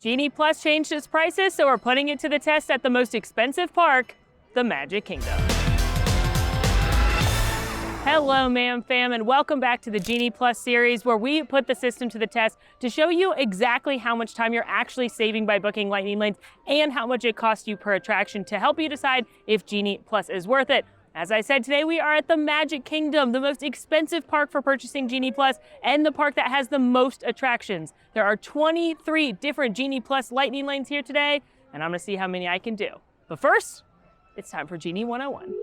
Genie Plus changed its prices, so we're putting it to the test at the most expensive park, the Magic Kingdom. Hello, Mam Fam, and welcome back to the Genie Plus series, where we put the system to the test to show you exactly how much time you're actually saving by booking Lightning Lanes and how much it costs you per attraction to help you decide if Genie Plus is worth it. As I said, today we are at the Magic Kingdom, the most expensive park for purchasing Genie Plus and the park that has the most attractions. There are 23 different Genie Plus Lightning Lanes here today, and I'm gonna see how many I can do. But first, it's time for Genie 101.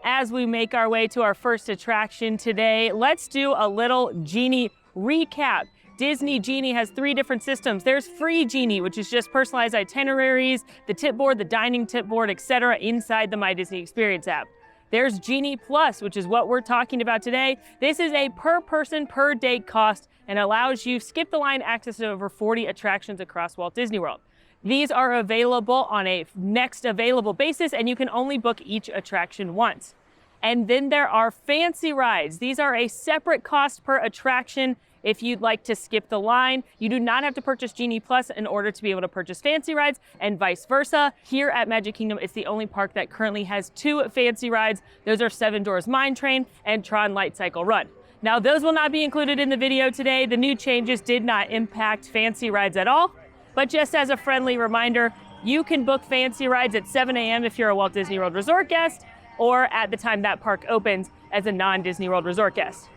As we make our way to our first attraction today, let's do a little Genie recap. Disney Genie has 3 different systems. There's Free Genie, which is just personalized itineraries, the tip board, the dining tip board, etc. inside the My Disney Experience app. There's Genie Plus, which is what we're talking about today. This is a per person, per day cost and allows you skip the line access to over 40 attractions across Walt Disney World. These are available on a next available basis, and you can only book each attraction once. And then there are Fancy Rides. These are a separate cost per attraction. If you'd like to skip the line, you do not have to purchase Genie Plus in order to be able to purchase Fancy Rides, and vice versa. Here at Magic Kingdom, it's the only park that currently has 2 Fancy Rides. Those are Seven Dwarfs Mine Train and Tron Light Cycle Run. Now, those will not be included in the video today. The new changes did not impact Fancy Rides at all. But just as a friendly reminder, you can book Fancy Rides at 7 a.m. if you're a Walt Disney World Resort guest, or at the time that park opens as a non-Disney World Resort guest.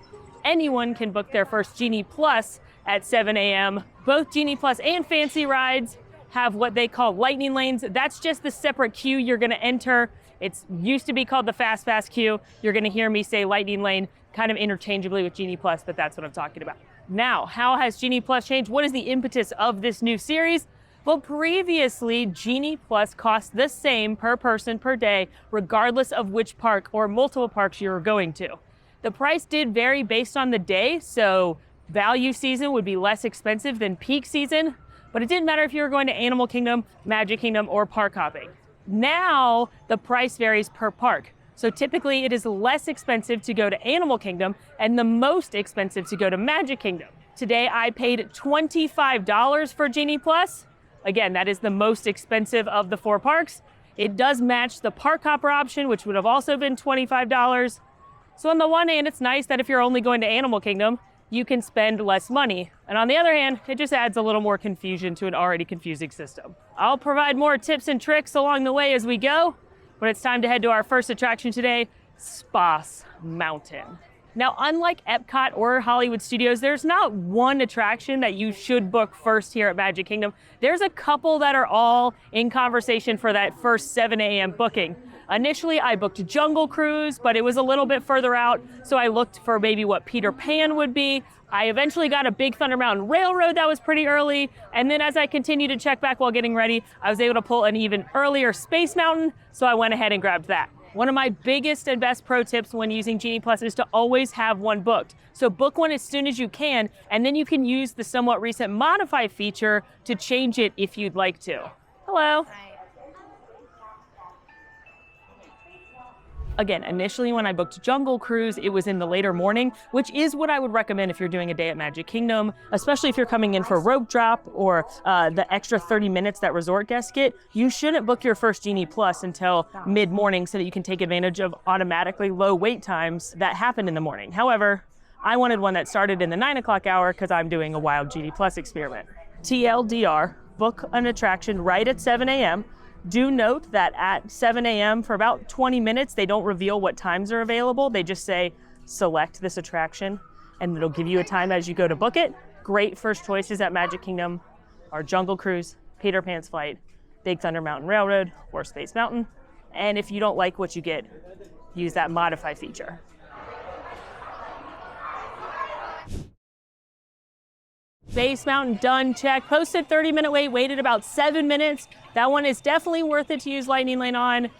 Anyone can book their first Genie Plus at 7 a.m. Both Genie Plus and Fancy Rides have what they call Lightning Lanes. That's just the separate queue you're gonna enter. It's used to be called the Fast Pass queue. You're gonna hear me say Lightning Lane kind of interchangeably with Genie Plus, but that's what I'm talking about. Now, how has Genie Plus changed? What is the impetus of this new series? Well, previously, Genie Plus cost the same per person per day, regardless of which park or multiple parks you were going to. The price did vary based on the day, so value season would be less expensive than peak season, but it didn't matter if you were going to Animal Kingdom, Magic Kingdom, or park hopping. Now, the price varies per park. So typically, it is less expensive to go to Animal Kingdom and the most expensive to go to Magic Kingdom. Today, I paid $25 for Genie Plus. Again, that is the most expensive of the 4 parks. It does match the park hopper option, which would have also been $25. So on the one hand, it's nice that if you're only going to Animal Kingdom, you can spend less money. And on the other hand, it just adds a little more confusion to an already confusing system. I'll provide more tips and tricks along the way as we go, but it's time to head to our first attraction today, Space Mountain. Now, unlike Epcot or Hollywood Studios, there's not one attraction that you should book first here at Magic Kingdom. There's a couple that are all in conversation for that first 7 a.m. booking. Initially, I booked Jungle Cruise, but it was a little bit further out, so I looked for maybe what Peter Pan would be. I eventually got a Big Thunder Mountain Railroad that was pretty early, and then as I continued to check back while getting ready, I was able to pull an even earlier Space Mountain, so I went ahead and grabbed that. One of my biggest and best pro tips when using Genie Plus is to always have one booked. So book one as soon as you can, and then you can use the somewhat recent modify feature to change it if you'd like to. Hello. Hi. Again, initially when I booked Jungle Cruise, it was in the later morning, which is what I would recommend if you're doing a day at Magic Kingdom, especially if you're coming in for rope drop or the extra 30 minutes that resort guests get. You shouldn't book your first Genie Plus until mid-morning so that you can take advantage of automatically low wait times that happen in the morning. However, I wanted one that started in the 9 o'clock hour because I'm doing a wild Genie Plus experiment. TLDR, book an attraction right at 7 a.m. Do note that at 7 a.m. for about 20 minutes, they don't reveal what times are available. They just say, select this attraction, and it'll give you a time as you go to book it. Great first choices at Magic Kingdom are Jungle Cruise, Peter Pan's Flight, Big Thunder Mountain Railroad, or Space Mountain. And if you don't like what you get, use that modify feature. Space Mountain done, check. Posted 30-minute wait, waited about 7 minutes. That one is definitely worth it to use Lightning Lane on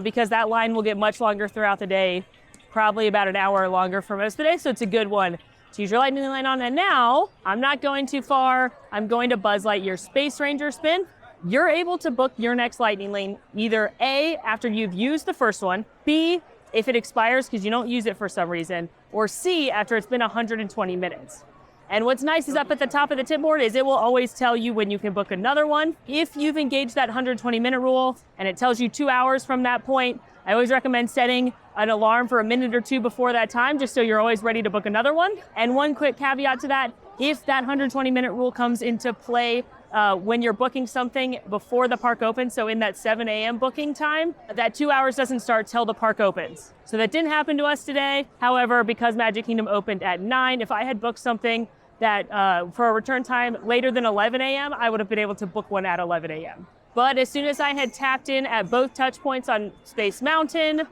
because that line will get much longer throughout the day, probably about an hour longer for most of the day, so it's a good one to use your Lightning Lane on. And now, I'm not going too far. I'm going to Buzz Lightyear Space Ranger spin. You're able to book your next Lightning Lane either A, after you've used the first one, B, if it expires because you don't use it for some reason, or C, after it's been 120 minutes. And what's nice is up at the top of the tip board is it will always tell you when you can book another one. If you've engaged that 120-minute rule and it tells you 2 hours from that point, I always recommend setting an alarm for a minute or two before that time, just so you're always ready to book another one. And one quick caveat to that, if that 120-minute rule comes into play when you're booking something before the park opens, so in that 7 a.m. booking time, that 2 hours doesn't start till the park opens. So that didn't happen to us today. However, because Magic Kingdom opened at 9, if I had booked something that for a return time later than 11 a.m., I would have been able to book one at 11 a.m. But as soon as I had tapped in at both touch points on Space Mountain,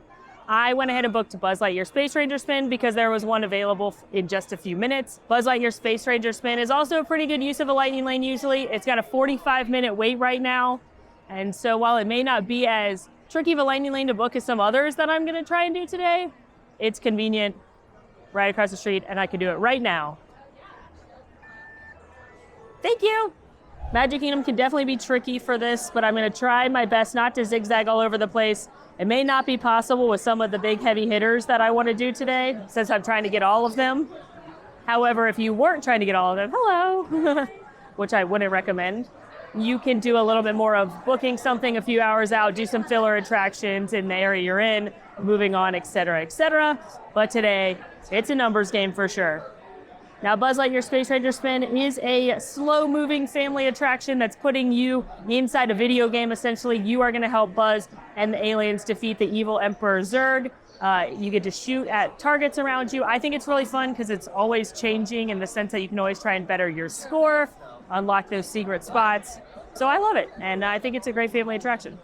I went ahead and booked Buzz Lightyear Space Ranger Spin because there was one available in just a few minutes. Buzz Lightyear Space Ranger Spin is also a pretty good use of a lightning lane usually. It's got a 45-minute wait right now. And so while it may not be as tricky of a lightning lane to book as some others that I'm gonna try and do today, it's convenient, right across the street, and I can do it right now. Thank you. Magic Kingdom can definitely be tricky for this, but I'm gonna try my best not to zigzag all over the place. It may not be possible with some of the big heavy hitters that I wanna do today, since I'm trying to get all of them. However, if you weren't trying to get all of them, hello, which I wouldn't recommend, you can do a little bit more of booking something a few hours out, do some filler attractions in the area you're in, moving on, et cetera, et cetera. But today, it's a numbers game for sure. Now, Buzz Lightyear Space Ranger Spin is a slow-moving family attraction that's putting you inside a video game, essentially. You are going to help Buzz and the aliens defeat the evil Emperor Zurg. You get to shoot at targets around you. I think it's really fun because it's always changing in the sense that you can always try and better your score, unlock those secret spots. So I love it, and I think it's a great family attraction.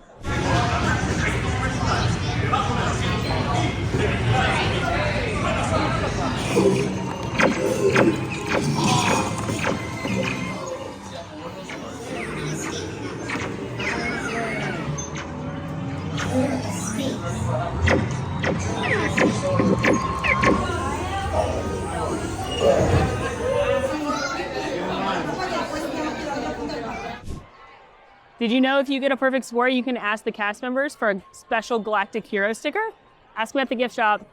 Did you know if you get a perfect score, you can ask the cast members for a special Galactic Hero sticker? Ask me at the gift shop,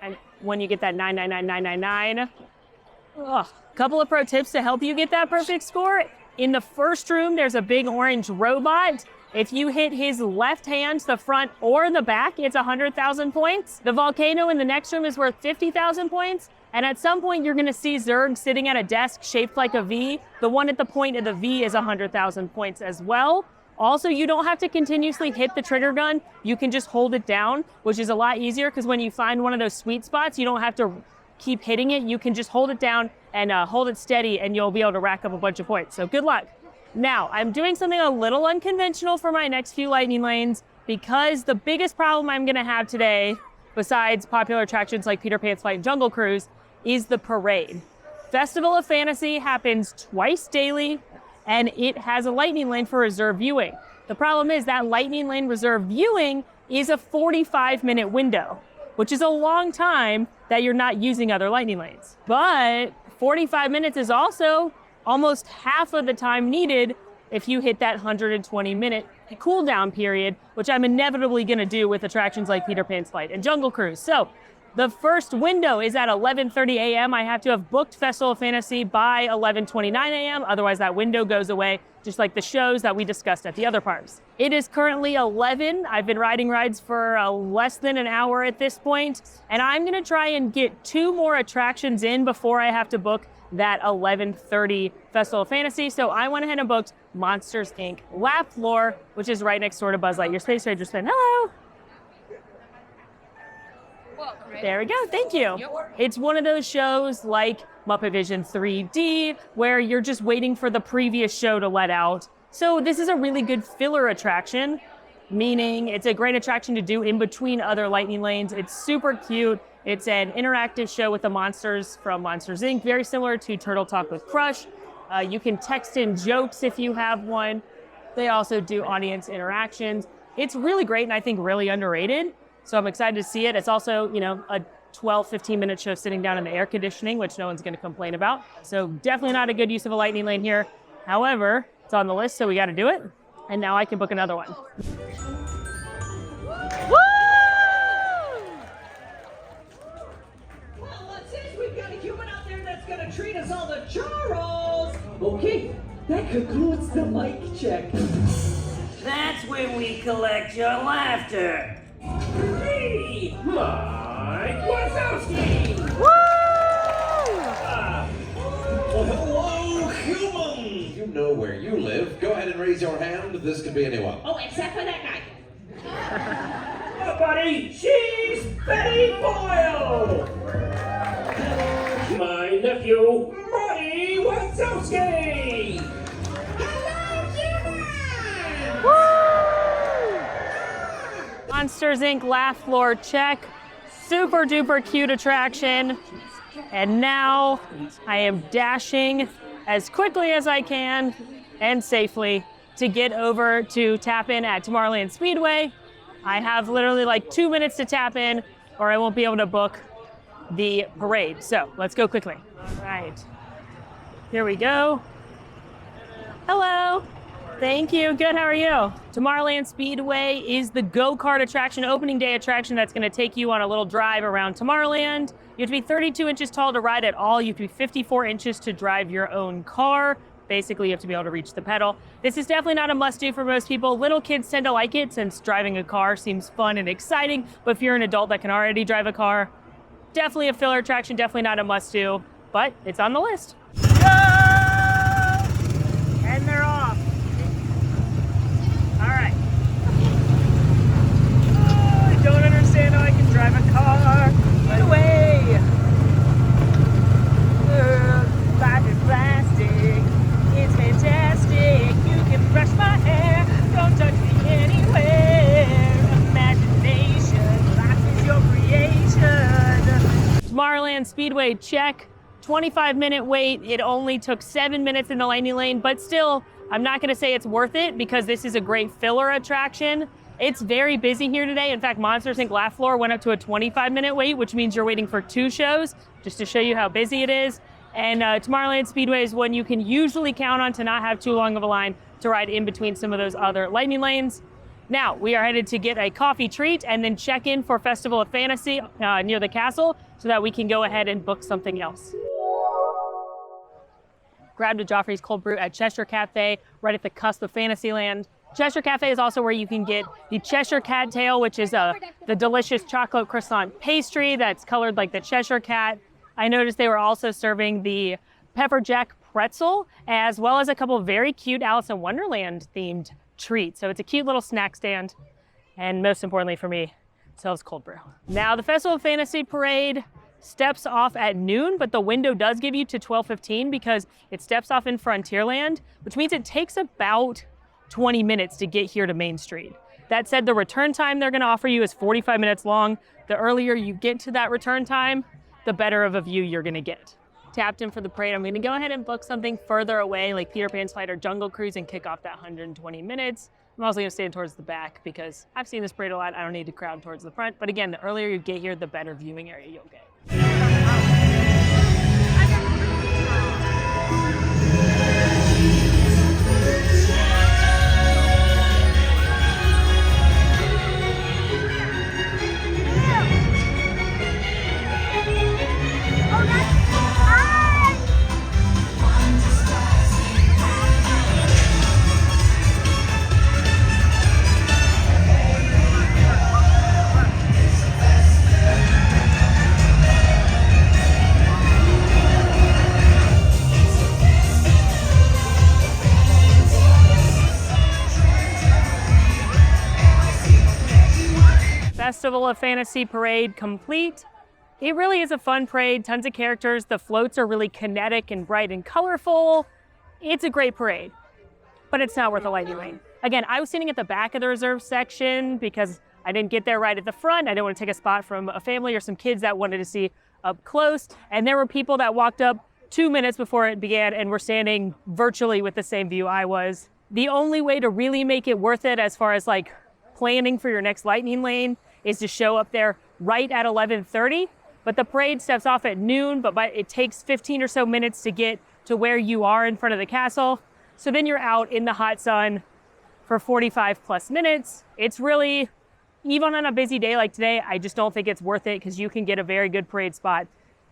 and when you get that 999999. Ugh. Couple of pro tips to help you get that perfect score. In the first room, there's a big orange robot. If you hit his left hand, the front or the back, it's 100,000 points. The volcano in the next room is worth 50,000 points. And at some point, you're gonna see Zurg sitting at a desk shaped like a V. The one at the point of the V is 100,000 points as well. Also, you don't have to continuously hit the trigger gun. You can just hold it down, which is a lot easier because when you find one of those sweet spots, you don't have to keep hitting it. You can just hold it down and hold it steady, and you'll be able to rack up a bunch of points. So good luck. Now, I'm doing something a little unconventional for my next few lightning lanes because the biggest problem I'm gonna have today, besides popular attractions like Peter Pan's Flight and Jungle Cruise, is the parade. Festival of Fantasy happens twice daily, and it has a lightning lane for reserve viewing. The problem is that lightning lane reserve viewing is a 45-minute window, which is a long time that you're not using other lightning lanes. But 45 minutes is also almost half of the time needed if you hit that 120-minute cooldown period, which I'm inevitably gonna do with attractions like Peter Pan's Flight and Jungle Cruise. So the first window is at 11:30 a.m. I have to have booked Festival of Fantasy by 11:29 a.m. Otherwise that window goes away, just like the shows that we discussed at the other parks. It is currently 11. I've been riding rides for less than an hour at this point, and I'm gonna try and get 2 more attractions in before I have to book that 11:30 Festival of Fantasy. So I went ahead and booked Monsters, Inc. Laugh Floor, which is right next door to Buzz Lightyear Space Ranger Spin. Hello. There we go, thank you. It's one of those shows like Muppet Vision 3D where you're just waiting for the previous show to let out. So this is a really good filler attraction, meaning it's a great attraction to do in between other lightning lanes. It's super cute. It's an interactive show with the monsters from Monsters, Inc., very similar to Turtle Talk with Crush. You can text in jokes if you have one. They also do audience interactions. It's really great and I think really underrated. So I'm excited to see it. It's also, you know, a 12, 15-minute show sitting down in the air conditioning, which no one's gonna complain about. So definitely not a good use of a lightning lane here. However, it's on the list, so we gotta do it. And now I can book another one. Woo! Well, let's see, we've got a human out there that's gonna treat us all to churros. Okay, that concludes the mic check. That's when we collect your laughter. Hey, Mike Wazowski! Woo! Hello, humans! You know where you live. Go ahead and raise your hand. This could be anyone. Oh, except for that guy. Oh, buddy, she's Betty Boyle! My nephew, Marty Wazowski! Monsters Inc. Laugh Floor check. Super duper cute attraction. And now I am dashing as quickly as I can and safely to get over to tap in at Tomorrowland Speedway. I have literally like 2 minutes to tap in or I won't be able to book the parade. So let's go quickly. All right, here we go. Hello. Thank you. Good. How are you? Tomorrowland Speedway is the go-kart attraction, opening day attraction that's going to take you on a little drive around Tomorrowland. You have to be 32 inches tall to ride at all. You have to be 54 inches to drive your own car. Basically, you have to be able to reach the pedal. This is definitely not a must-do for most people. Little kids tend to like it since driving a car seems fun and exciting. But if you're an adult that can already drive a car, definitely a filler attraction, definitely not a must-do. But it's on the list. Go! And they're off. All right. Oh, I don't understand how I can drive a car. Get away. Life is plastic. It's fantastic. You can brush my hair. Don't touch me anywhere. Imagination. Life is your creation. Tomorrowland Speedway check. 25-minute wait. It only took 7 minutes in the lightning lane, but still, I'm not going to say it's worth it because this is a great filler attraction. It's very busy here today. In fact, Monsters Inc. Laugh Floor went up to a 25-minute wait, which means you're waiting for 2 shows, just to show you how busy it is. And Tomorrowland Speedway is one you can usually count on to not have too long of a line to ride in between some of those other lightning lanes. Now, we are headed to get a coffee treat and then check in for Festival of Fantasy near the castle so that we can go ahead and book something else. Grabbed a Joffrey's Cold Brew at Cheshire Cafe, right at the cusp of Fantasyland. Cheshire Cafe is also where you can get the Cheshire Cat Tail, which is the delicious chocolate croissant pastry that's colored like the Cheshire Cat. I noticed they were also serving the Pepper Jack pretzel, as well as a couple of very cute Alice in Wonderland themed treats. So it's a cute little snack stand. And most importantly for me, it sells cold brew. Now the Festival of Fantasy Parade steps off at noon, but the window does give you to 12:15 because it steps off in Frontierland, which means it takes about 20 minutes to get here to Main Street. That said, the return time they're gonna offer you is 45 minutes long. The earlier you get to that return time, the better of a view you're gonna get. Tapped in for the parade, I'm gonna go ahead and book something further away, like Peter Pan's Flight or Jungle Cruise, and kick off that 120 minutes. I'm also gonna stand towards the back because I've seen this parade a lot. I don't need to crowd towards the front. But again, the earlier you get here, the better viewing area you'll get. Festival of Fantasy Parade complete. It really is a fun parade, tons of characters. The floats are really kinetic and bright and colorful. It's a great parade, but it's not worth a lightning lane. Again, I was sitting at the back of the reserve section because I didn't get there right at the front. I didn't want to take a spot from a family or some kids that wanted to see up close. And there were people that walked up 2 minutes before it began and were standing virtually with the same view I was. The only way to really make it worth it as far as like planning for your next lightning lane is to show up there right at 11:30. But the parade steps off at noon, but it takes 15 or so minutes to get to where you are in front of the castle. So then you're out in the hot sun for 45 plus minutes. It's really, even on a busy day like today, I just don't think it's worth it because you can get a very good parade spot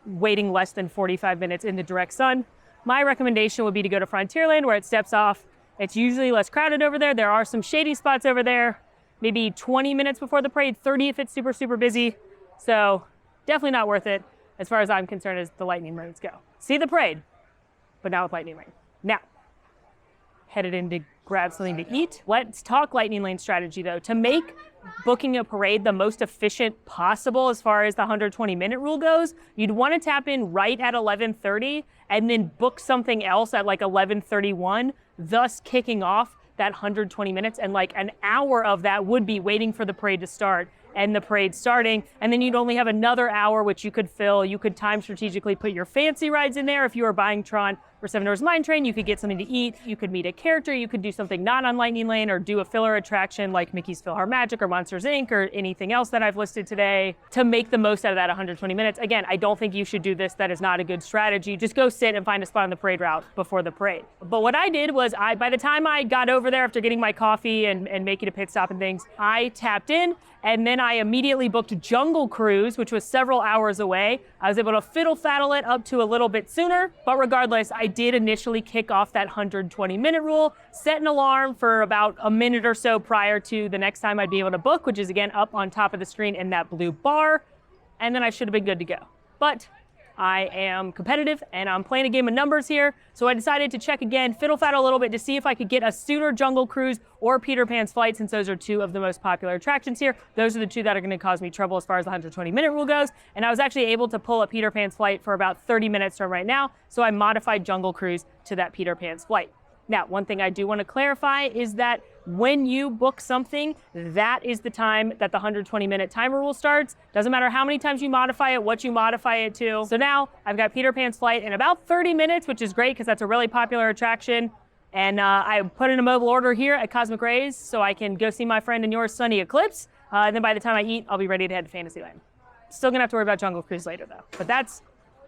waiting less than 45 minutes in the direct sun. My recommendation would be to go to Frontierland where it steps off. It's usually less crowded over there. There are some shady spots over there, maybe 20 minutes before the parade, 30 if it's super, super busy. So definitely not worth it as far as I'm concerned as the lightning lanes go. See the parade, but not with lightning lane. Now, headed in to grab something to eat. Let's talk lightning lane strategy though. To make booking a parade the most efficient possible as far as the 120-minute rule goes, you'd want to tap in right at 11:30 and then book something else at like 11:31, thus kicking off that 120 minutes, and like an hour of that would be waiting for the parade to start and the parade starting, and then you'd only have another hour which you could fill. You could time strategically put your fancy rides in there. If you were buying Tron or Seven Dwarfs Mine Train, you could get something to eat, you could meet a character, you could do something not on Lightning Lane or do a filler attraction like Mickey's PhilharMagic or Monsters Inc. or anything else that I've listed today to make the most out of that 120 minutes. Again, I don't think you should do this. That is not a good strategy. Just go sit and find a spot on the parade route before the parade. But what I did was by the time I got over there after getting my coffee and making a pit stop and things, I tapped in and then I immediately booked Jungle Cruise, which was several hours away. I was able to fiddle-faddle it up to a little bit sooner, but regardless, I did initially kick off that 120-minute rule, set an alarm for about a minute or so prior to the next time I'd be able to book, which is again up on top of the screen in that blue bar, and then I should have been good to go. But I am competitive and I'm playing a game of numbers here, so I decided to check again, fiddle-faddle a little bit to see if I could get a sooner Jungle Cruise or Peter Pan's Flight, since those are two of the most popular attractions here. Those are the two that are going to cause me trouble as far as the 120-minute rule goes, and I was actually able to pull a Peter Pan's Flight for about 30 minutes from right now, so I modified Jungle Cruise to that Peter Pan's Flight. Now, one thing I do want to clarify is that when you book something, that is the time that the 120-minute timer rule starts. Doesn't matter how many times you modify it, what you modify it to. So now I've got Peter Pan's Flight in about 30 minutes, which is great because that's a really popular attraction. And I put in a mobile order here at Cosmic Rays so I can go see my friend and yours, Sunny Eclipse. And then by the time I eat, I'll be ready to head to Fantasyland. Still gonna have to worry about Jungle Cruise later though, but that's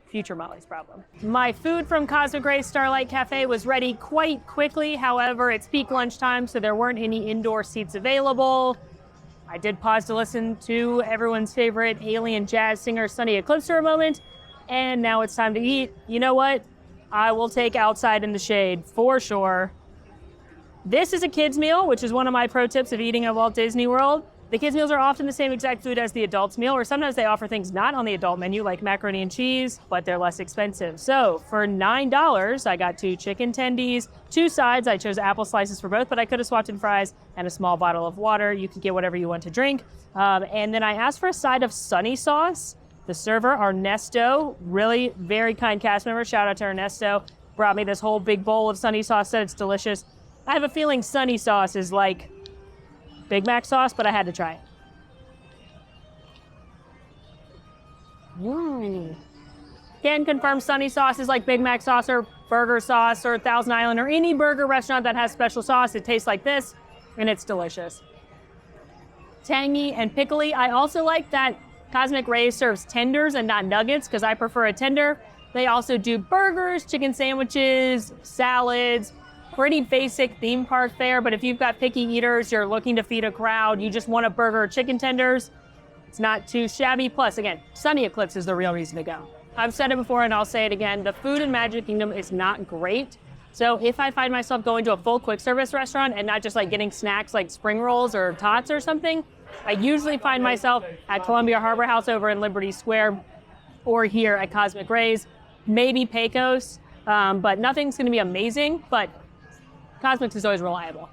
future Molly's problem. My food from Cosmic Rays Starlight Cafe was ready quite quickly. However, it's peak lunchtime, so there weren't any indoor seats available. I did pause to listen to everyone's favorite alien jazz singer, Sunny Eclipse, for a moment, and now it's time to eat. You know what? I will take outside in the shade for sure. This is a kid's meal, which is one of my pro tips of eating at Walt Disney World. The kids' meals are often the same exact food as the adults' meal, or sometimes they offer things not on the adult menu, like macaroni and cheese, but they're less expensive. So for $9, I got 2 chicken tendies, 2 sides. I chose apple slices for both, but I could have swapped in fries and a small bottle of water. You can get whatever you want to drink. And then I asked for a side of sunny sauce. The server, Ernesto, really very kind cast member, shout out to Ernesto, brought me this whole big bowl of sunny sauce, said it's delicious. I have a feeling sunny sauce is like Big Mac sauce, but I had to try it. Can confirm sunny sauce is like Big Mac sauce or burger sauce or Thousand Island or any burger restaurant that has special sauce. It tastes like this, and it's delicious. Tangy and pickly. I also like that Cosmic Rays serves tenders and not nuggets because I prefer a tender. They also do burgers, chicken sandwiches, salads. Pretty basic theme park fare, but if you've got picky eaters, you're looking to feed a crowd, you just want a burger or chicken tenders, it's not too shabby. Plus, again, Sunny Eclipse is the real reason to go. I've said it before and I'll say it again, the food in Magic Kingdom is not great. So if I find myself going to a full quick service restaurant and not just like getting snacks like spring rolls or tots or something, I usually find myself at Columbia Harbor House over in Liberty Square or here at Cosmic Rays, maybe Pecos, but nothing's gonna be amazing, but Cosmics is always reliable.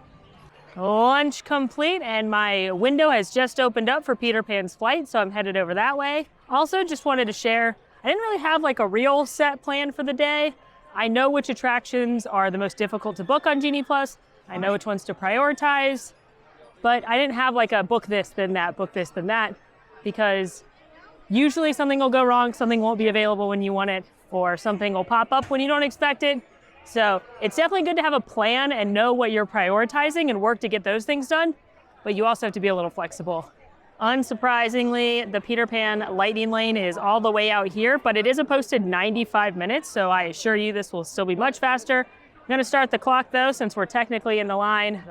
Lunch complete, and my window has just opened up for Peter Pan's Flight, so I'm headed over that way. Also, just wanted to share, I didn't really have like a real set plan for the day. I know which attractions are the most difficult to book on Genie Plus. I know which ones to prioritize, but I didn't have like a book this, then that, because usually something will go wrong, something won't be available when you want it, or something will pop up when you don't expect it. So it's definitely good to have a plan and know what you're prioritizing and work to get those things done, but you also have to be a little flexible. Unsurprisingly, the Peter Pan Lightning Lane is all the way out here, but it is a posted 95 minutes, so I assure you this will still be much faster. I'm gonna start the clock though, since we're technically in the line,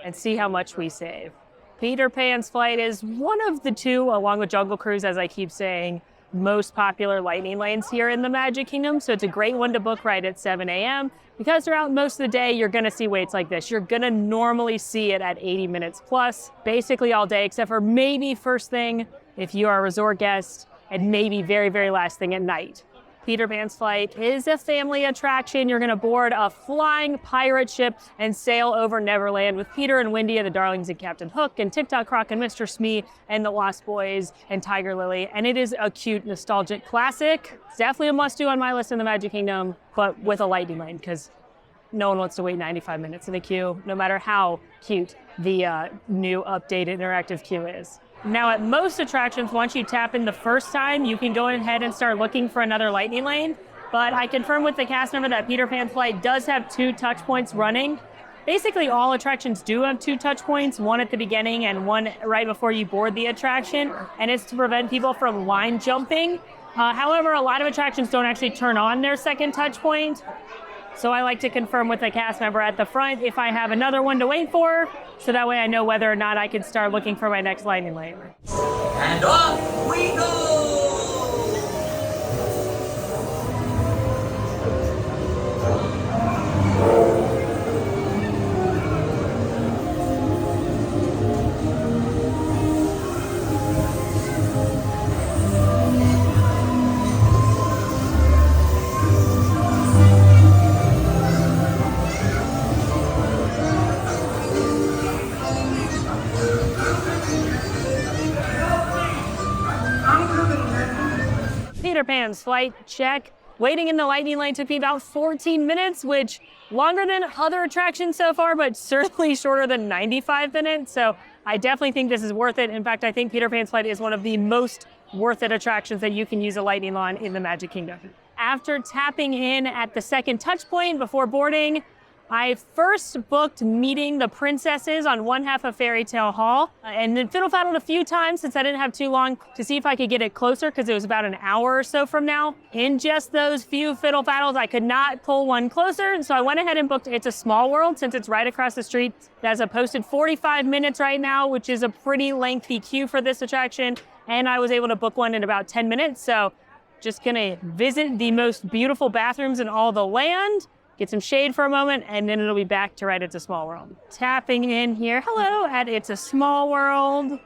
and see how much we save. Peter Pan's Flight is one of the two, along with Jungle Cruise, as I keep saying, most popular lightning lanes here in the Magic Kingdom. So it's a great one to book right at 7 a.m. Because throughout most of the day, you're gonna see waits like this. You're gonna normally see it at 80 minutes plus, basically all day, except for maybe first thing if you are a resort guest, and maybe very, very last thing at night. Peter Pan's Flight is a family attraction. You're gonna board a flying pirate ship and sail over Neverland with Peter and Wendy and the Darlings and Captain Hook and Tick-Tock Croc and Mr. Smee and the Lost Boys and Tiger Lily. And it is a cute, nostalgic classic. It's definitely a must-do on my list in the Magic Kingdom, but with a lightning lane, because no one wants to wait 95 minutes in the queue, no matter how cute the new updated interactive queue is. Now at most attractions, once you tap in the first time, you can go ahead and start looking for another lightning lane. But I confirmed with the cast member that Peter Pan's Flight does have 2 touch points running. Basically all attractions do have 2 touch points, one at the beginning and one right before you board the attraction. And it's to prevent people from line jumping. However, a lot of attractions don't actually turn on their second touch point. So I like to confirm with the cast member at the front if I have another one to wait for, so that way I know whether or not I can start looking for my next lightning lane. And off we go! Peter Pan's Flight, check. Waiting in the lightning lane took me about 14 minutes, which longer than other attractions so far, but certainly shorter than 95 minutes. So I definitely think this is worth it. In fact, I think Peter Pan's Flight is one of the most worth it attractions that you can use a lightning on in the Magic Kingdom. After tapping in at the second touch point before boarding, I first booked meeting the princesses on one half of Fairytale Hall, and then fiddle-faddled a few times since I didn't have too long to see if I could get it closer, because it was about an hour or so from now. In just those few fiddle-faddles, I could not pull one closer, so I went ahead and booked It's a Small World since it's right across the street. It has a posted 45 minutes right now, which is a pretty lengthy queue for this attraction, and I was able to book one in about 10 minutes, so just gonna visit the most beautiful bathrooms in all the land, get some shade for a moment, and then it'll be back to right It's a Small World. Tapping in here, hello, at It's a Small World.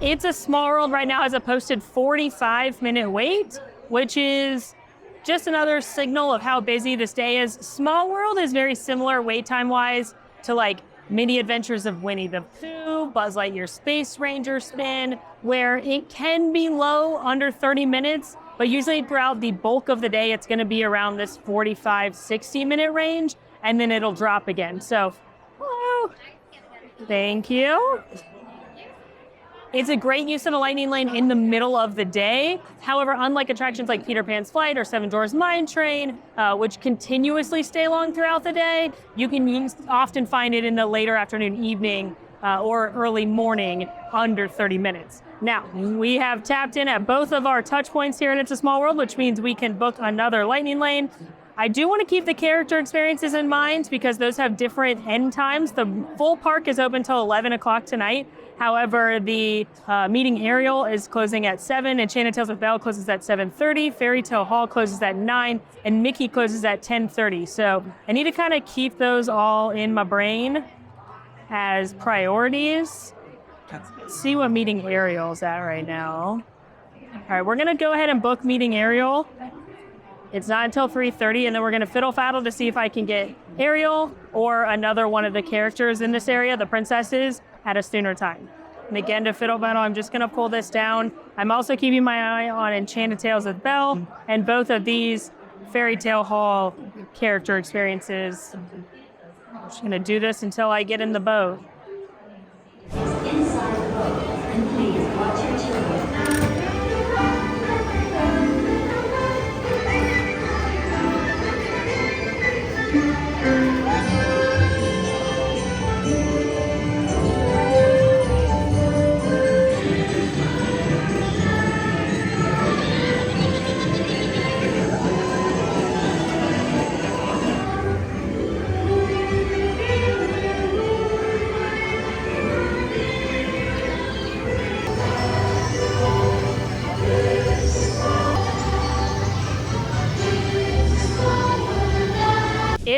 It's a Small World right now has a posted 45-minute wait, which is just another signal of how busy this day is. Small World is very similar wait time-wise to like Mini Adventures of Winnie the Pooh, Buzz Lightyear Space Ranger Spin, where it can be low, under 30 minutes, but usually throughout the bulk of the day, it's gonna be around this 45, 60-minute range, and then it'll drop again. So, hello. Thank you. It's a great use of a lightning lane in the middle of the day. However, unlike attractions like Peter Pan's Flight or Seven Dwarfs Mine Train, which continuously stay long throughout the day, you can often find it in the later afternoon, evening, or early morning, under 30 minutes. Now, we have tapped in at both of our touch points here in It's a Small World, which means we can book another lightning lane. I do want to keep the character experiences in mind because those have different end times. The full park is open till 11 o'clock tonight. However, the meeting Ariel is closing at 7, Enchanted Tales with Belle closes at 7:30, Fairytale Hall closes at 9, and Mickey closes at 10:30. So I need to kind of keep those all in my brain as priorities. Let's see what meeting Ariel's at right now. All right, we're gonna go ahead and book meeting Ariel. It's not until 3:30, and then we're gonna fiddle-faddle to see if I can get Ariel or another one of the characters in this area, the princesses, at a sooner time. And again, to fiddle-faddle, I'm just gonna pull this down. I'm also keeping my eye on Enchanted Tales with Belle, and both of these Fairytale Hall character experiences. I'm just gonna do this until I get in the boat. Inside the boat, and please watch your children.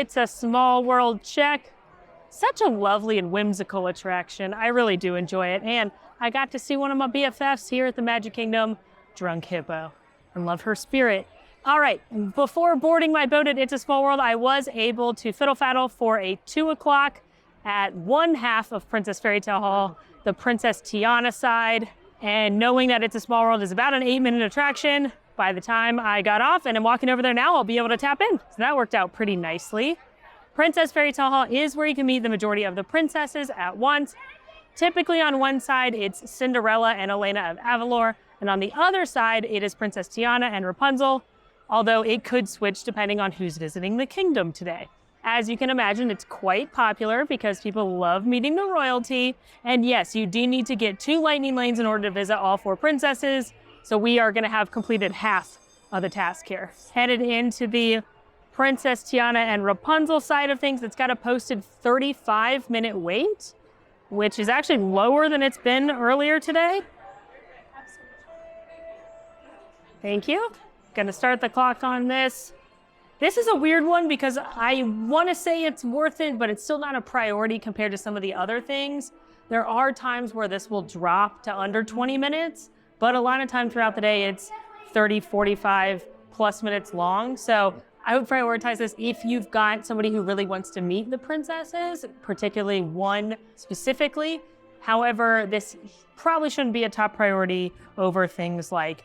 It's a Small World check. Such a lovely and whimsical attraction. I really do enjoy it. And I got to see one of my BFFs here at the Magic Kingdom, Drunk Hippo, and love her spirit. All right, before boarding my boat at It's a Small World, I was able to fiddle faddle for a 2 o'clock at one half of Princess Fairytale Hall, the Princess Tiana side. And knowing that It's a Small World is about an 8-minute attraction, by the time I got off and I'm walking over there now, I'll be able to tap in. So that worked out pretty nicely. Princess Fairytale Hall is where you can meet the majority of the princesses at once. Typically on one side, it's Cinderella and Elena of Avalor, and on the other side, it is Princess Tiana and Rapunzel, although it could switch depending on who's visiting the kingdom today. As you can imagine, it's quite popular because people love meeting the royalty. And yes, you do need to get 2 lightning lanes in order to visit all 4 princesses. So we are gonna have completed half of the task here. Headed into the Princess Tiana and Rapunzel side of things. It's got a posted 35-minute wait, which is actually lower than it's been earlier today. Thank you. Gonna start the clock on this. This is a weird one because I want to say it's worth it, but it's still not a priority compared to some of the other things. There are times where this will drop to under 20 minutes, but a lot of time throughout the day, it's 30, 45 plus minutes long. So I would prioritize this if you've got somebody who really wants to meet the princesses, particularly one specifically. However, this probably shouldn't be a top priority over things like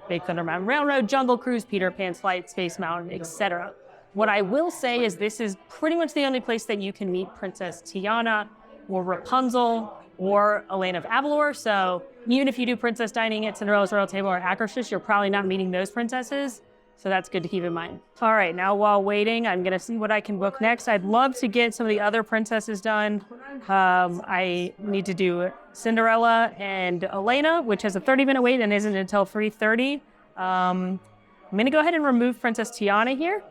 Big Thunder Mountain Railroad, Jungle Cruise, Peter Pan's Flight, Space Mountain, etc. What I will say is this is pretty much the only place that you can meet Princess Tiana or Rapunzel or Elena of Avalor. So even if you do princess dining at Cinderella's Royal Table or Akershus, you're probably not meeting those princesses. So that's good to keep in mind. All right, now while waiting, I'm gonna see what I can book next. I'd love to get some of the other princesses done. I need to do Cinderella and Elena, which has a 30-minute wait and isn't until 3:30. I'm gonna go ahead and remove Princess Tiana here.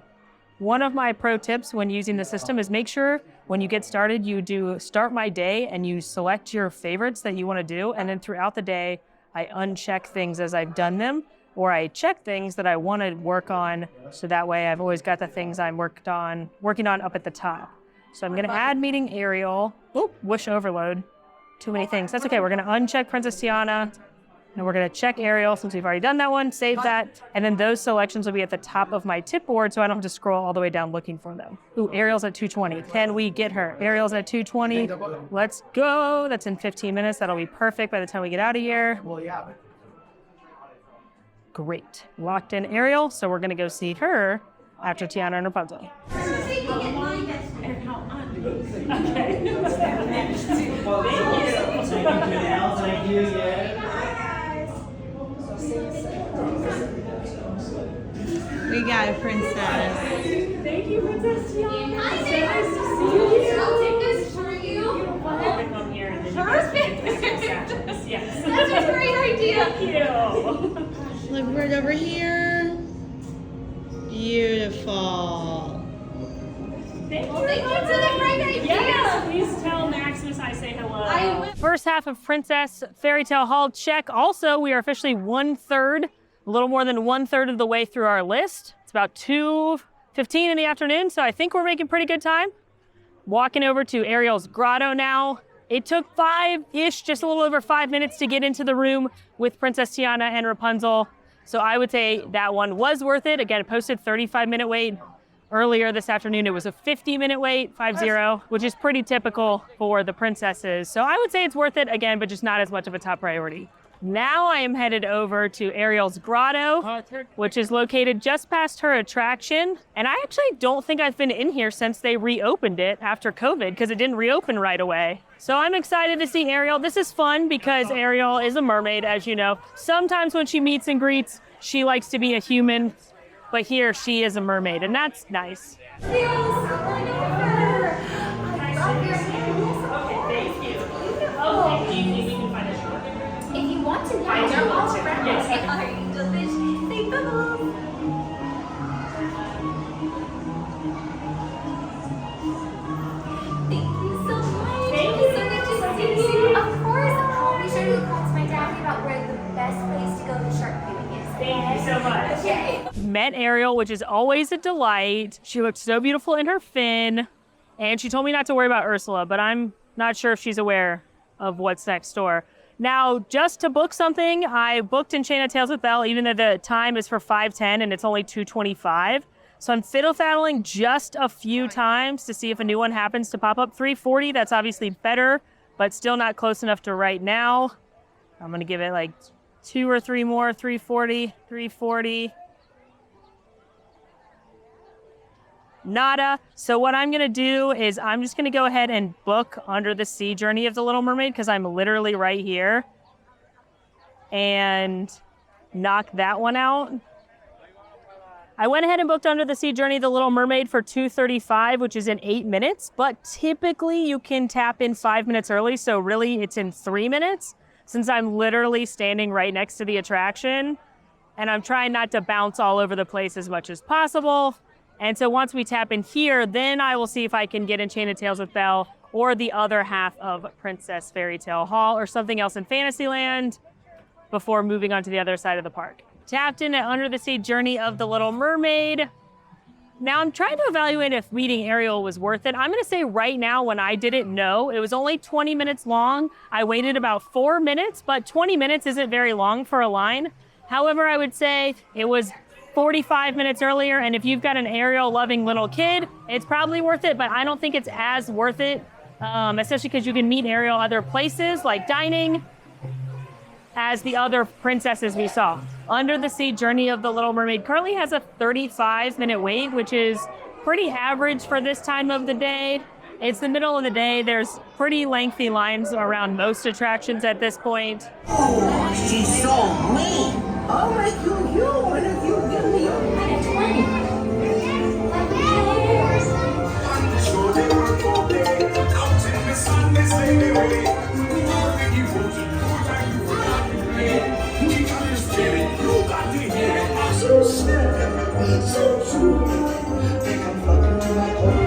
One of my pro tips when using the system is make sure when you get started, you do start my day and you select your favorites that you wanna do. And then throughout the day, I uncheck things as I've done them, or I check things that I want to work on, so that way I've always got the things I'm working on up at the top. So I'm gonna add meeting Ariel. Oop, wish overload. Too many things. That's okay, we're gonna uncheck Princess Tiana, and we're gonna check Ariel since we've already done that one, save that, and then those selections will be at the top of my tip board so I don't have to scroll all the way down looking for them. Ooh, Ariel's at 220. Can we get her? Ariel's at 220. Let's go. That's in 15 minutes. That'll be perfect by the time we get out of here. Great. Locked in Ariel, so we're gonna go see her after Tiana and Rapunzel. We got a princess. Thank you, Princess Tiana. Hi, So there. nice to see you. I'll take this for you. We'll have to come here and then you guys can get the statues. Yes. That's a great idea. Thank you. Look right over here. Beautiful. Thank you. Well, thank you for the great idea. Yes, please tell Maximus I say hello. I will. First half of Princess Fairytale Hall check. Also, we are officially 1/3, a little more than 1/3 of the way through our list. It's about 2:15 in the afternoon, so I think we're making pretty good time. Walking over to Ariel's grotto now. It took 5-ish, just a little over 5 minutes to get into the room with Princess Tiana and Rapunzel. So I would say that one was worth it. Again, it posted 35-minute wait. Earlier this afternoon, it was a 50-minute wait, 50, which is pretty typical for the princesses. So I would say it's worth it again, but just not as much of a top priority. Now I am headed over to Ariel's grotto, which is located just past her attraction. And I actually don't think I've been in here since they reopened it after COVID because it didn't reopen right away. So I'm excited to see Ariel. This is fun because Ariel is a mermaid, as you know. Sometimes when she meets and greets, she likes to be a human, but here she is a mermaid, and that's nice. If you want to, I do want to. Yes, I Are you delicious? Say bye. Thank you so much. Thank It was so good to see you. Of course. I'll be sure to talk to my dad about where the best place to go to shark viewing is. Thank you so much. Okay. met Ariel, which is always a delight. She looked so beautiful in her fin. And she told me not to worry about Ursula, but I'm not sure if she's aware of what's next door. Now, just to book something, I booked Enchanted Tales with Belle, even though the time is for 5:10 and it's only 2:25. So I'm fiddle-faddling just a few times to see if a new one happens to pop up. 3:40, that's obviously better, but still not close enough to right now. I'm gonna give it like 2 or 3 more, 3:40, 3:40. Nada. So what I'm gonna do is I'm just gonna go ahead and book Under the Sea Journey of the Little Mermaid because I'm literally right here, and knock that one out. I went ahead and booked Under the Sea Journey of the Little Mermaid for 2:35, which is in 8 minutes, but typically you can tap in 5 minutes early, so really it's in 3 minutes since I'm literally standing right next to the attraction, and I'm trying not to bounce all over the place as much as possible. And so once we tap in here, then I will see if I can get Enchanted Tales with Belle or the other half of Princess Fairytale Hall or something else in Fantasyland before moving on to the other side of the park. Tapped in at Under the Sea Journey of the Little Mermaid. Now I'm trying to evaluate if meeting Ariel was worth it. I'm gonna say right now when I didn't know, it was only 20 minutes long. I waited about 4 minutes, but 20 minutes isn't very long for a line. However, I would say it was 45 minutes earlier, and if you've got an Ariel-loving little kid, it's probably worth it, but I don't think it's as worth it, especially because you can meet Ariel other places, like dining, as the other princesses we saw. Under the Sea Journey of the Little Mermaid currently has a 35-minute wait, which is pretty average for this time of the day. It's the middle of the day. There's pretty lengthy lines around most attractions at this point. Oh, she's so mean. I'll make you human if you give me a minute 20. So sad, so true. Think I'm fucking to my core.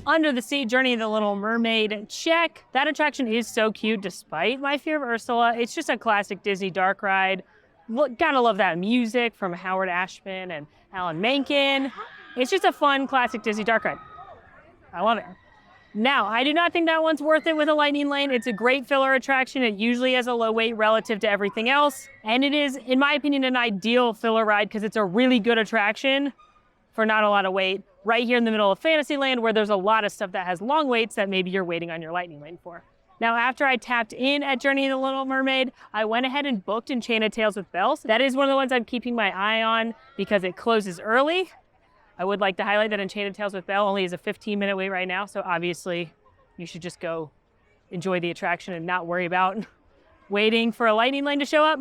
Under the Sea Journey of the Little Mermaid, check. That attraction is so cute despite my fear of Ursula. It's just a classic Disney dark ride. Gotta love that music from Howard Ashman and Alan Menken. It's just a fun classic Disney dark ride. I love it. Now, I do not think that one's worth it with a lightning lane. It's a great filler attraction. It usually has a low wait relative to everything else. And it is, in my opinion, an ideal filler ride because it's a really good attraction for not a lot of wait. Right here in the middle of Fantasyland where there's a lot of stuff that has long waits that maybe you're waiting on your lightning lane for. Now, after I tapped in at Journey of the Little Mermaid, I went ahead and booked Enchanted Tales with Belle. That is one of the ones I'm keeping my eye on because it closes early. I would like to highlight that Enchanted Tales with Belle only is a 15-minute wait right now, so obviously you should just go enjoy the attraction and not worry about waiting for a lightning lane to show up.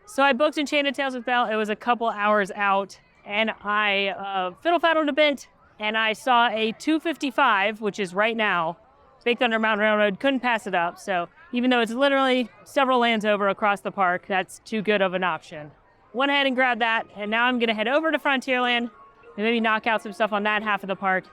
So I booked Enchanted Tales with Belle. It was a couple hours out, and I fiddle-faddled a bit, and I saw a 2:55, which is right now, baked under Mountain Railroad. Couldn't pass it up, so even though it's literally several lands over across the park, that's too good of an option. Went ahead and grabbed that, and now I'm gonna head over to Frontierland and maybe knock out some stuff on that half of the park.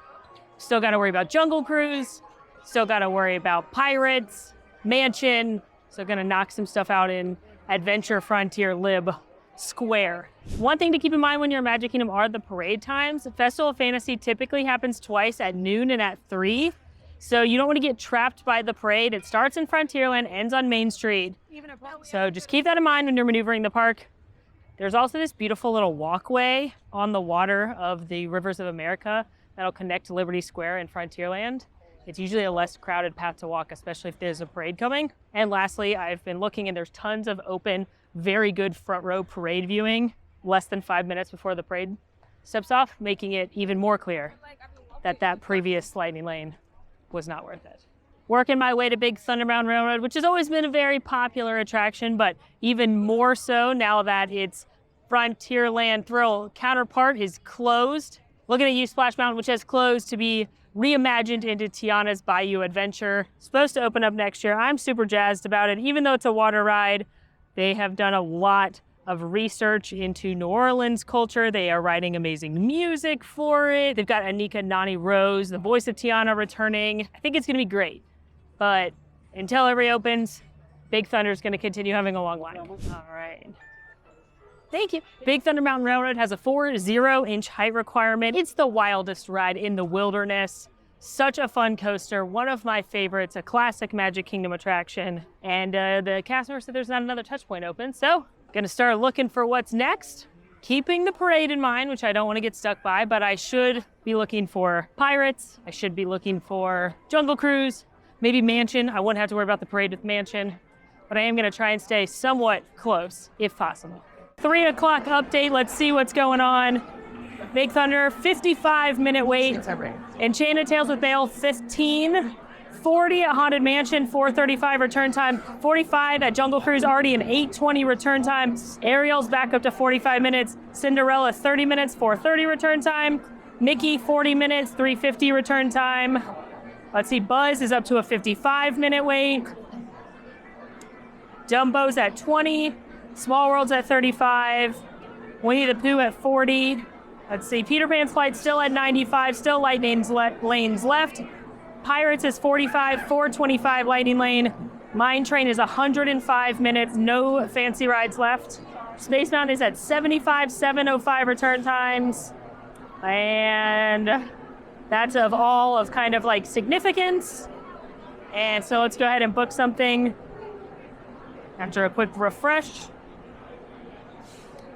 Still gotta worry about Jungle Cruise, still gotta worry about Pirates, Mansion, so gonna knock some stuff out in Adventure Frontier Lib Square. One thing to keep in mind when you're in Magic Kingdom are the parade times. Festival of Fantasy typically happens twice at noon and at 3. So you don't want to get trapped by the parade. It starts in Frontierland, ends on Main Street. So just keep that in mind when you're maneuvering the park. There's also this beautiful little walkway on the water of the Rivers of America that'll connect to Liberty Square in Frontierland. It's usually a less crowded path to walk, especially if there's a parade coming. And lastly, I've been looking and there's tons of open, very good front row parade viewing less than 5 minutes before the parade steps off, making it even more clear that that previous lightning lane was not worth it. Working my way to Big Thunder Mountain Railroad, which has always been a very popular attraction, but even more so now that its Frontierland Thrill counterpart is closed. Looking at Splash Mountain, which has closed to be reimagined into Tiana's Bayou Adventure. Supposed to open up next year. I'm super jazzed about it. Even though it's a water ride, they have done a lot of research into New Orleans culture. They are writing amazing music for it. They've got Anika Nani Rose, the voice of Tiana, returning. I think it's gonna be great. But until it reopens, Big Thunder is going to continue having a long line. All right. Thank you. Big Thunder Mountain Railroad has a 4.0-inch height requirement. It's the wildest ride in the wilderness. Such a fun coaster, one of my favorites, a classic Magic Kingdom attraction. And the cast member said there's not another touch point open, so gonna start looking for what's next. Keeping the parade in mind, which I don't want to get stuck by, but I should be looking for Pirates. I should be looking for Jungle Cruise, maybe Mansion. I wouldn't have to worry about the parade with Mansion, but I am gonna try and stay somewhat close, if possible. 3 o'clock update, let's see what's going on. Big Thunder, 55-minute wait. Enchanted Tales with Bale, 15. 40 at Haunted Mansion, 4:35 return time. 45 at Jungle Cruise, already an 8:20 return time. Ariel's back up to 45 minutes. Cinderella, 30 minutes, 4:30 return time. Mickey, 40 minutes, 3:50 return time. Let's see, Buzz is up to a 55-minute wait. Dumbo's at 20. Small World's at 35. Winnie the Pooh at 40. Let's see, Peter Pan's Flight still at 95, still Lightning lanes left. Pirates is 45, 425 Lightning Lane. Mine Train is 105 minutes, no fancy rides left. Space Mountain is at 75, 7:05 return times. And that's of all of kind of like significance. And so let's go ahead and book something after a quick refresh.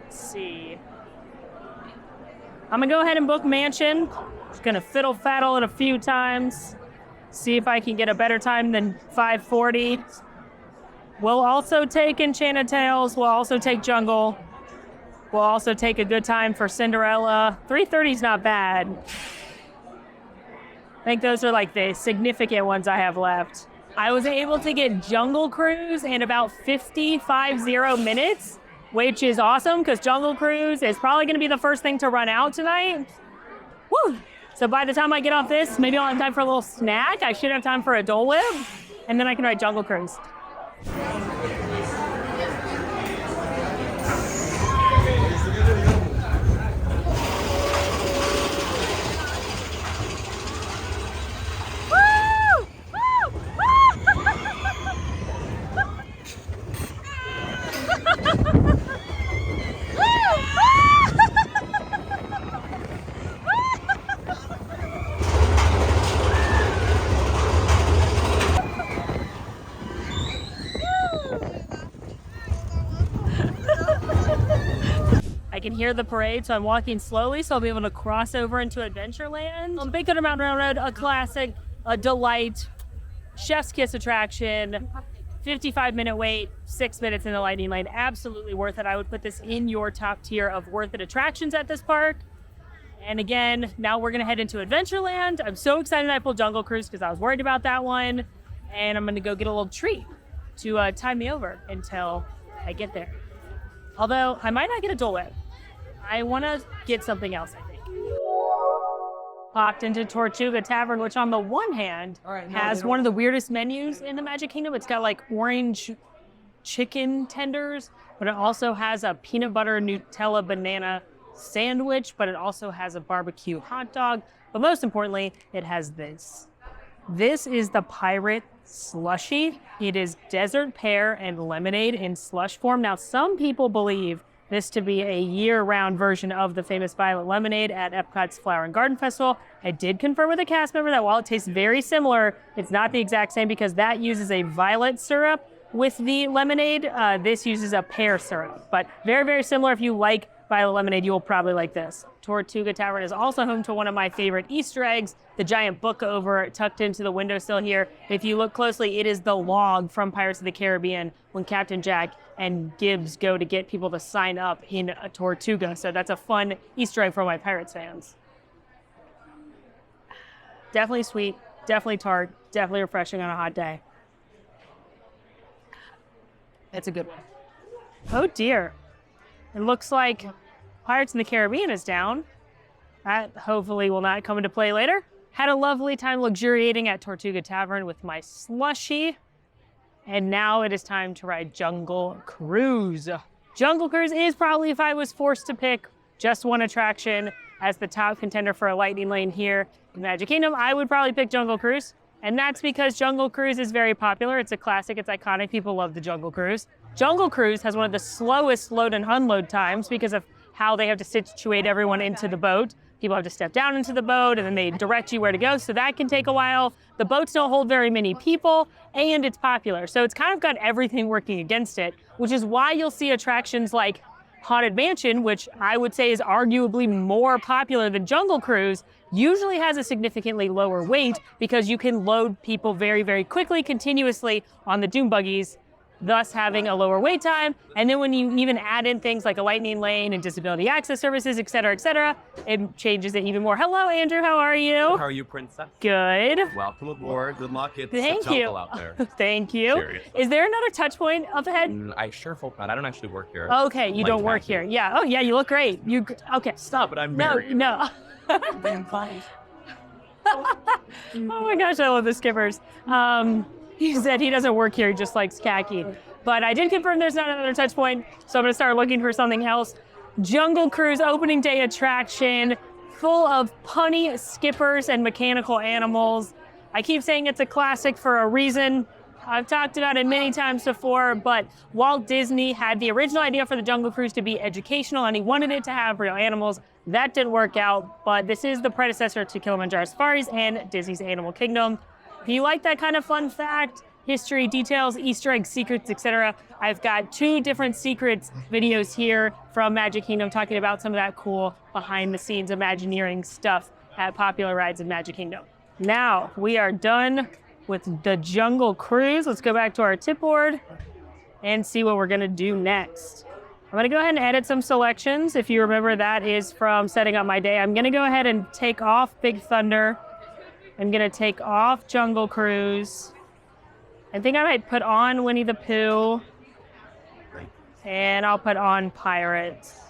Let's see. I'm gonna go ahead and book Mansion. Just gonna fiddle faddle it a few times. See if I can get a better time than 5:40. We'll also take Enchanted Tales. We'll also take Jungle. We'll also take a good time for Cinderella. 3:30 is not bad. I think those are like the significant ones I have left. I was able to get Jungle Cruise in about 50 minutes, which is awesome because Jungle Cruise is probably going to be the first thing to run out tonight. Woo! So by the time I get off this, maybe I'll have time for a little snack. I should have time for a Dole Whip, and then I can ride Jungle Cruise. I can hear the parade, so I'm walking slowly, so I'll be able to cross over into Adventureland. Big Thunder Mountain Railroad, a classic, a delight, chef's kiss attraction, 55-minute wait, 6 minutes in the Lightning Lane. Absolutely worth it. I would put this in your top tier of worth it attractions at this park. And again, now we're gonna head into Adventureland. I'm so excited I pulled Jungle Cruise because I was worried about that one. And I'm gonna go get a little treat to tide me over until I get there. Although I might not get a Dole Whip. I want to get something else, I think. Popped into Tortuga Tavern, which on the one hand has one of the weirdest menus in the Magic Kingdom. It's got like orange chicken tenders, but it also has a peanut butter Nutella banana sandwich, but it also has a barbecue hot dog. But most importantly, it has this. This is the Pirate Slushie. It is desert pear and lemonade in slush form. Now, some people believe this to be a year-round version of the famous Violet Lemonade at Epcot's Flower and Garden Festival. I did confirm with a cast member that while it tastes very similar, it's not the exact same because that uses a violet syrup with the lemonade. This uses a pear syrup, but very, very similar. If you like Violet Lemonade, you will probably like this. Tortuga Tavern is also home to one of my favorite Easter eggs, the giant book over tucked into the windowsill here. If you look closely, it is the log from Pirates of the Caribbean when Captain Jack and Gibbs go to get people to sign up in a Tortuga. So that's a fun Easter egg for my Pirates fans. Definitely sweet, definitely tart, definitely refreshing on a hot day. It's a good one. Oh dear. It looks like Pirates of the Caribbean is down. That hopefully will not come into play later. Had a lovely time luxuriating at Tortuga Tavern with my slushie. And now it is time to ride Jungle Cruise. Jungle Cruise is probably, if I was forced to pick just one attraction as the top contender for a Lightning Lane here in Magic Kingdom, I would probably pick Jungle Cruise. And that's because Jungle Cruise is very popular. It's a classic, it's iconic. People love the Jungle Cruise. Jungle Cruise has one of the slowest load and unload times because of how they have to situate everyone into the boat. People have to step down into the boat and then they direct you where to go. So that can take a while. The boats don't hold very many people and it's popular. So it's kind of got everything working against it, which is why you'll see attractions like Haunted Mansion, which I would say is arguably more popular than Jungle Cruise, usually has a significantly lower weight because you can load people very, very quickly, continuously on the Doom buggies, thus having a lower wait time. And then when you even add in things like a lightning lane and disability access services, et cetera, it changes it even more. Hello, Andrew, how are you? How are you, Princess? Good. Welcome aboard. Good luck. It's Thank a you. jungle out there. Thank you. Seriously. Is there another touch point up ahead? I sure hope not. I don't actually work here. Okay, you Like don't work that. here. Yeah. Oh, yeah, you look great. Okay. Stop it. I'm No, married. no. I'm fine. Oh my gosh, I love the skippers. He said he doesn't work here, he just likes khaki. But I did confirm there's not another touch point, so I'm gonna start looking for something else. Jungle Cruise opening day attraction, full of punny skippers and mechanical animals. I keep saying it's a classic for a reason. I've talked about it many times before, but Walt Disney had the original idea for the Jungle Cruise to be educational and he wanted it to have real animals. That didn't work out, but this is the predecessor to Kilimanjaro Safaris and Disney's Animal Kingdom. If you like that kind of fun fact, history, details, Easter eggs, secrets, etc., I've got 2 different secrets videos here from Magic Kingdom talking about some of that cool behind the scenes Imagineering stuff at popular rides in Magic Kingdom. Now we are done with the Jungle Cruise. Let's go back to our tip board and see what we're gonna do next. I'm gonna go ahead and edit some selections. If you remember, that is from setting up my day. I'm gonna go ahead and take off Big Thunder. I'm gonna take off Jungle Cruise. I think I might put on Winnie the Pooh. And I'll put on Pirates.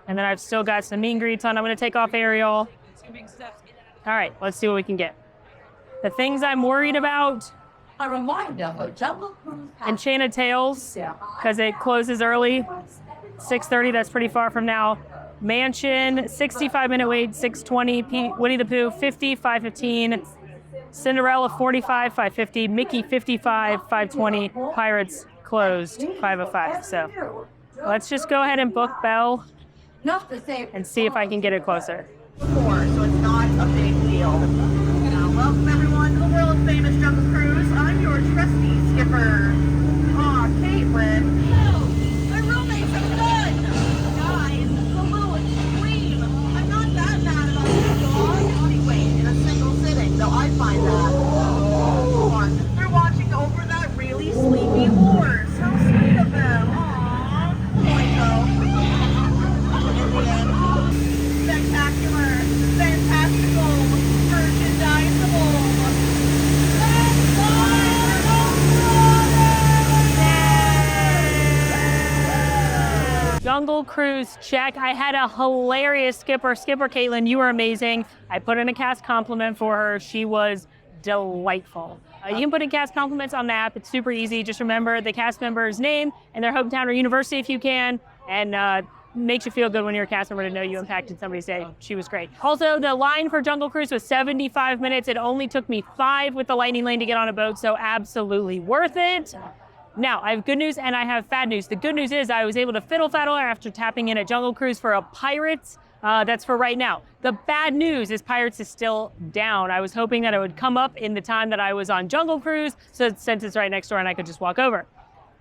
And then I've still got some meet and greets on. I'm gonna take off Ariel. All right, let's see what we can get. The things I'm worried about, A reminder of Jungle Cruise Enchanted Tales, because it closes early, 6:30, that's pretty far from now. Mansion, 65-minute wait, 6:20. Winnie the Pooh, 50, 5:15. Cinderella, 45, 5:50. Mickey, 55, 5:20. Pirates, closed, 5:05. So let's just go ahead and book Belle Not the same. and see if I can get it closer. Before, so it's not a big deal. Welcome everyone to the world famous Jungle Cruise. I'm your trusty skipper. Aw, Caitlin. My roommates are good. Guys, Baloo and Scream. I'm not that mad about this dog. Anyway, in a single sitting, though I find that. Fun. They're watching over that really sleepy horse. How sweet of them. Aww. Spectacular, fantastical, merchandisable. Jungle Cruise, check. I had a hilarious skipper. Skipper Caitlin, you were amazing. I put in a cast compliment for her. She was delightful. You can put in cast compliments on the app. It's super easy. Just remember the cast member's name and their hometown or university if you can. And makes you feel good when you're a cast member to know you impacted somebody's day. She was great. Also, the line for Jungle Cruise was 75 minutes. It only took me 5 with the lightning lane to get on a boat, so absolutely worth it. Now, I have good news and I have bad news. The good news is I was able to fiddle-faddle after tapping in at Jungle Cruise for a Pirates. That's for right now. The bad news is Pirates is still down. I was hoping that it would come up in the time that I was on Jungle Cruise, so since it's right next door and I could just walk over.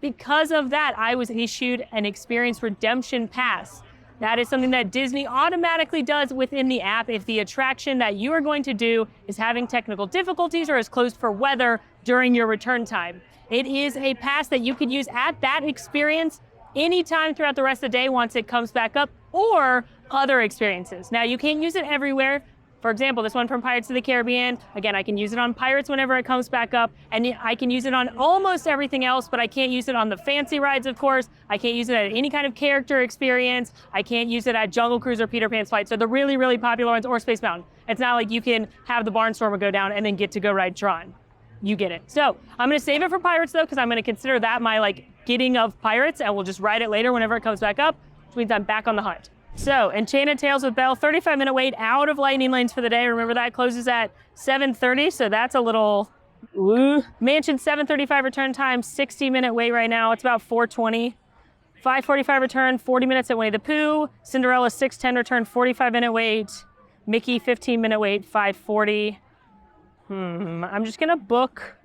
Because of that, I was issued an Experience Redemption Pass. That is something that Disney automatically does within the app if the attraction that you are going to do is having technical difficulties or is closed for weather during your return time. It is a pass that you could use at that experience anytime throughout the rest of the day once it comes back up, or other experiences. Now, you can't use it everywhere. For example, this one from Pirates of the Caribbean, again, I can use it on Pirates whenever it comes back up, and I can use it on almost everything else, but I can't use it on the fancy rides, of course. I can't use it at any kind of character experience. I can't use it at Jungle Cruise or Peter Pan's Flight, so the really, really popular ones, or Space Mountain. It's not like you can have the Barnstormer go down and then get to go ride Tron. You get it. So I'm gonna save it for Pirates though, because I'm gonna consider that my getting of Pirates, and we'll just ride it later whenever it comes back up, which means I'm back on the hunt. So, Enchanted Tales with Belle, 35-minute wait out of Lightning Lanes for the day. Remember that closes at 7:30, so that's a little... Ooh. Mansion 7:35 return time, 60-minute wait right now. It's about 4:20. 5:45 return, 40 minutes at Winnie the Pooh. Cinderella 6:10 return, 45-minute wait. Mickey 15-minute wait, 5:40. I'm just gonna book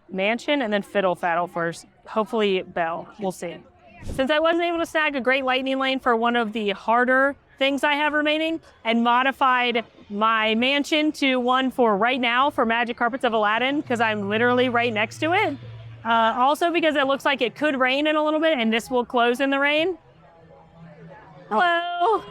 Mansion and then Fiddle Faddle first. Hopefully Belle. We'll see. Since I wasn't able to snag a great Lightning Lane for one of the harder things I have remaining and modified my mansion to one for right now for Magic Carpets of Aladdin because I'm literally right next to it. Also because it looks like it could rain in a little bit and this will close in the rain. Hello.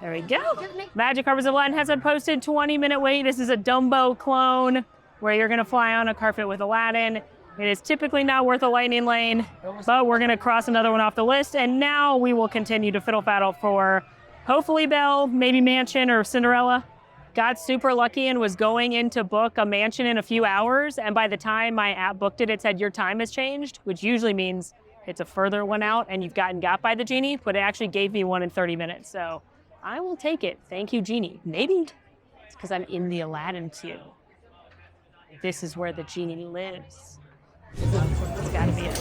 There we go. Magic Carpets of Aladdin has a posted 20-minute wait. This is a Dumbo clone where you're gonna fly on a carpet with Aladdin. It is typically not worth a Lightning Lane, but we're gonna cross another one off the list, and now we will continue to Fiddle Faddle for hopefully Belle, maybe Mansion or Cinderella. Got super lucky and was going in to book a mansion in a few hours, and by the time my app booked it, it said your time has changed, which usually means it's a further one out and you've gotten got by the Genie, but it actually gave me one in 30 minutes, so I will take it. Thank you, Genie. Maybe it's because I'm in the Aladdin queue. This is where the Genie lives. It's gotta be it.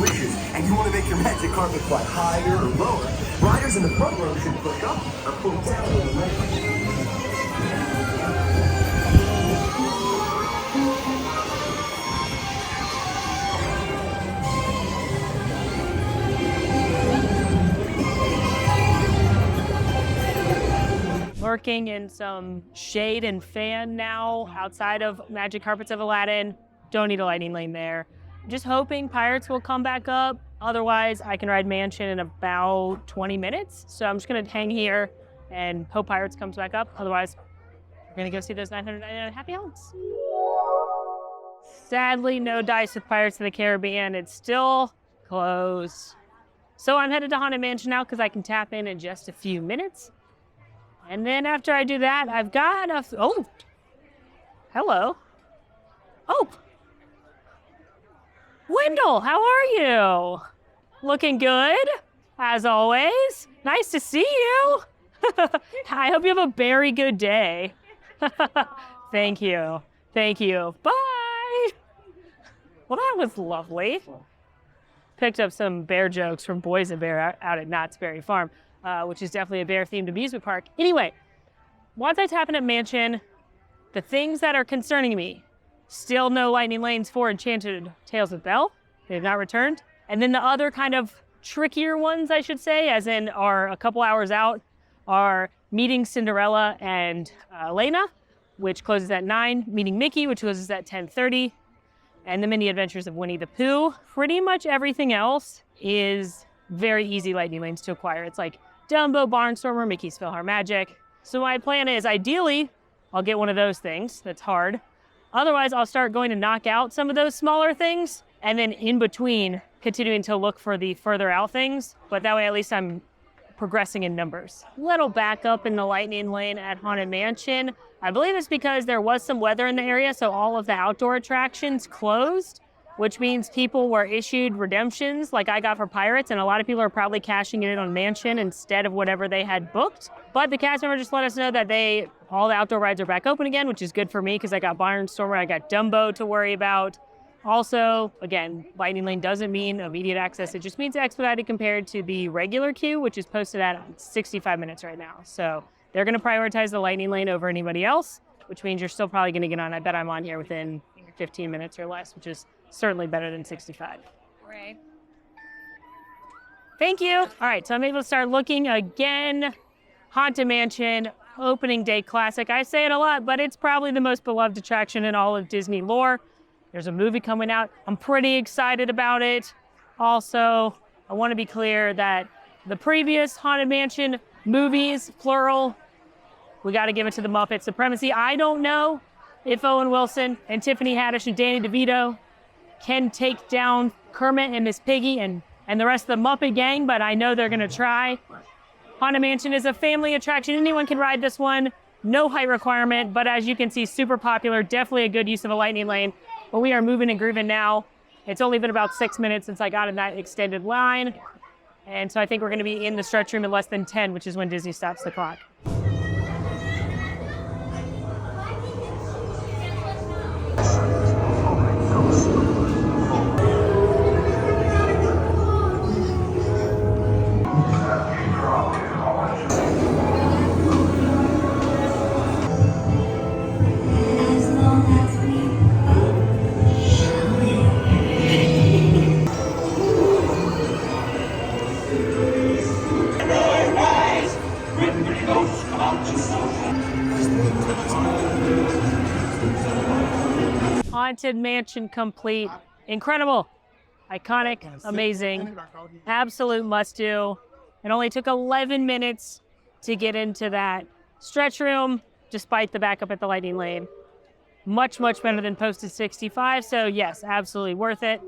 Wishes, and you want to make your magic carpet fly higher or lower. Riders in the front row should click up or pull down on the right. Lurking in some shade and fan now outside of Magic Carpets of Aladdin. Don't need a Lightning Lane there. Just hoping Pirates will come back up. Otherwise, I can ride Mansion in about 20 minutes. So I'm just gonna hang here and hope Pirates comes back up. Otherwise, we're gonna go see those 999 Happy Homes. Sadly, no dice with Pirates of the Caribbean. It's still closed. So I'm headed to Haunted Mansion now because I can tap in just a few minutes. And then after I do that, I've got a... Oh! Hello. Oh! Wendell, how are you? Looking good, as always. Nice to see you. I hope you have a very good day. Thank you. Thank you. Bye! Well, that was lovely. Picked up some bear jokes from Boys and Bear out at Knott's Berry Farm. Which is definitely a bear-themed amusement park. Anyway, once I tap in at Mansion, the things that are concerning me, still no Lightning Lanes for Enchanted Tales with Belle. They have not returned. And then the other kind of trickier ones, I should say, as in are a couple hours out, are meeting Cinderella and Elena, which closes at 9, meeting Mickey, which closes at 10:30, and the Mini Adventures of Winnie the Pooh. Pretty much everything else is very easy Lightning Lanes to acquire. It's like Dumbo, Barnstormer, Mickey's PhilharMagic. So my plan is, ideally, I'll get one of those things. That's hard. Otherwise, I'll start going to knock out some of those smaller things, and then in between, continuing to look for the further out things. But that way, at least I'm progressing in numbers. Little backup in the Lightning Lane at Haunted Mansion. I believe it's because there was some weather in the area, so all of the outdoor attractions closed, which means people were issued redemptions like I got for Pirates, and a lot of people are probably cashing it in on Mansion instead of whatever they had booked. But the cast member just let us know that all the outdoor rides are back open again, which is good for me because I got Barnstormer, I got Dumbo to worry about. Also, again, Lightning Lane doesn't mean immediate access, it just means expedited compared to the regular queue, which is posted at 65 minutes right now. So they're gonna prioritize the Lightning Lane over anybody else, which means you're still probably gonna get on. I bet I'm on here within 15 minutes or less, which is certainly better than 65. Right. Thank you. All right, so I'm able to start looking again. Haunted Mansion, opening day classic. I say it a lot, but it's probably the most beloved attraction in all of Disney lore. There's a movie coming out. I'm pretty excited about it. Also, I want to be clear that the previous Haunted Mansion movies, plural, we got to give it to the Muppet Supremacy. I don't know if Owen Wilson and Tiffany Haddish and Danny DeVito can take down Kermit and Miss Piggy and the rest of the Muppet gang, but I know they're gonna try. Haunted Mansion is a family attraction. Anyone can ride this one. No height requirement, but as you can see, super popular. Definitely a good use of a Lightning Lane. But we are moving and grooving now It's only been about 6 minutes since I got in that extended line. And so I think we're gonna be in the stretch room in less than 10, which is when Disney stops the clock. Haunted Mansion complete. Incredible. Iconic. Amazing. Absolute must do. It only took 11 minutes to get into that stretch room, despite the backup at the Lightning Lane. Much, much better than posted 65. So yes, absolutely worth it.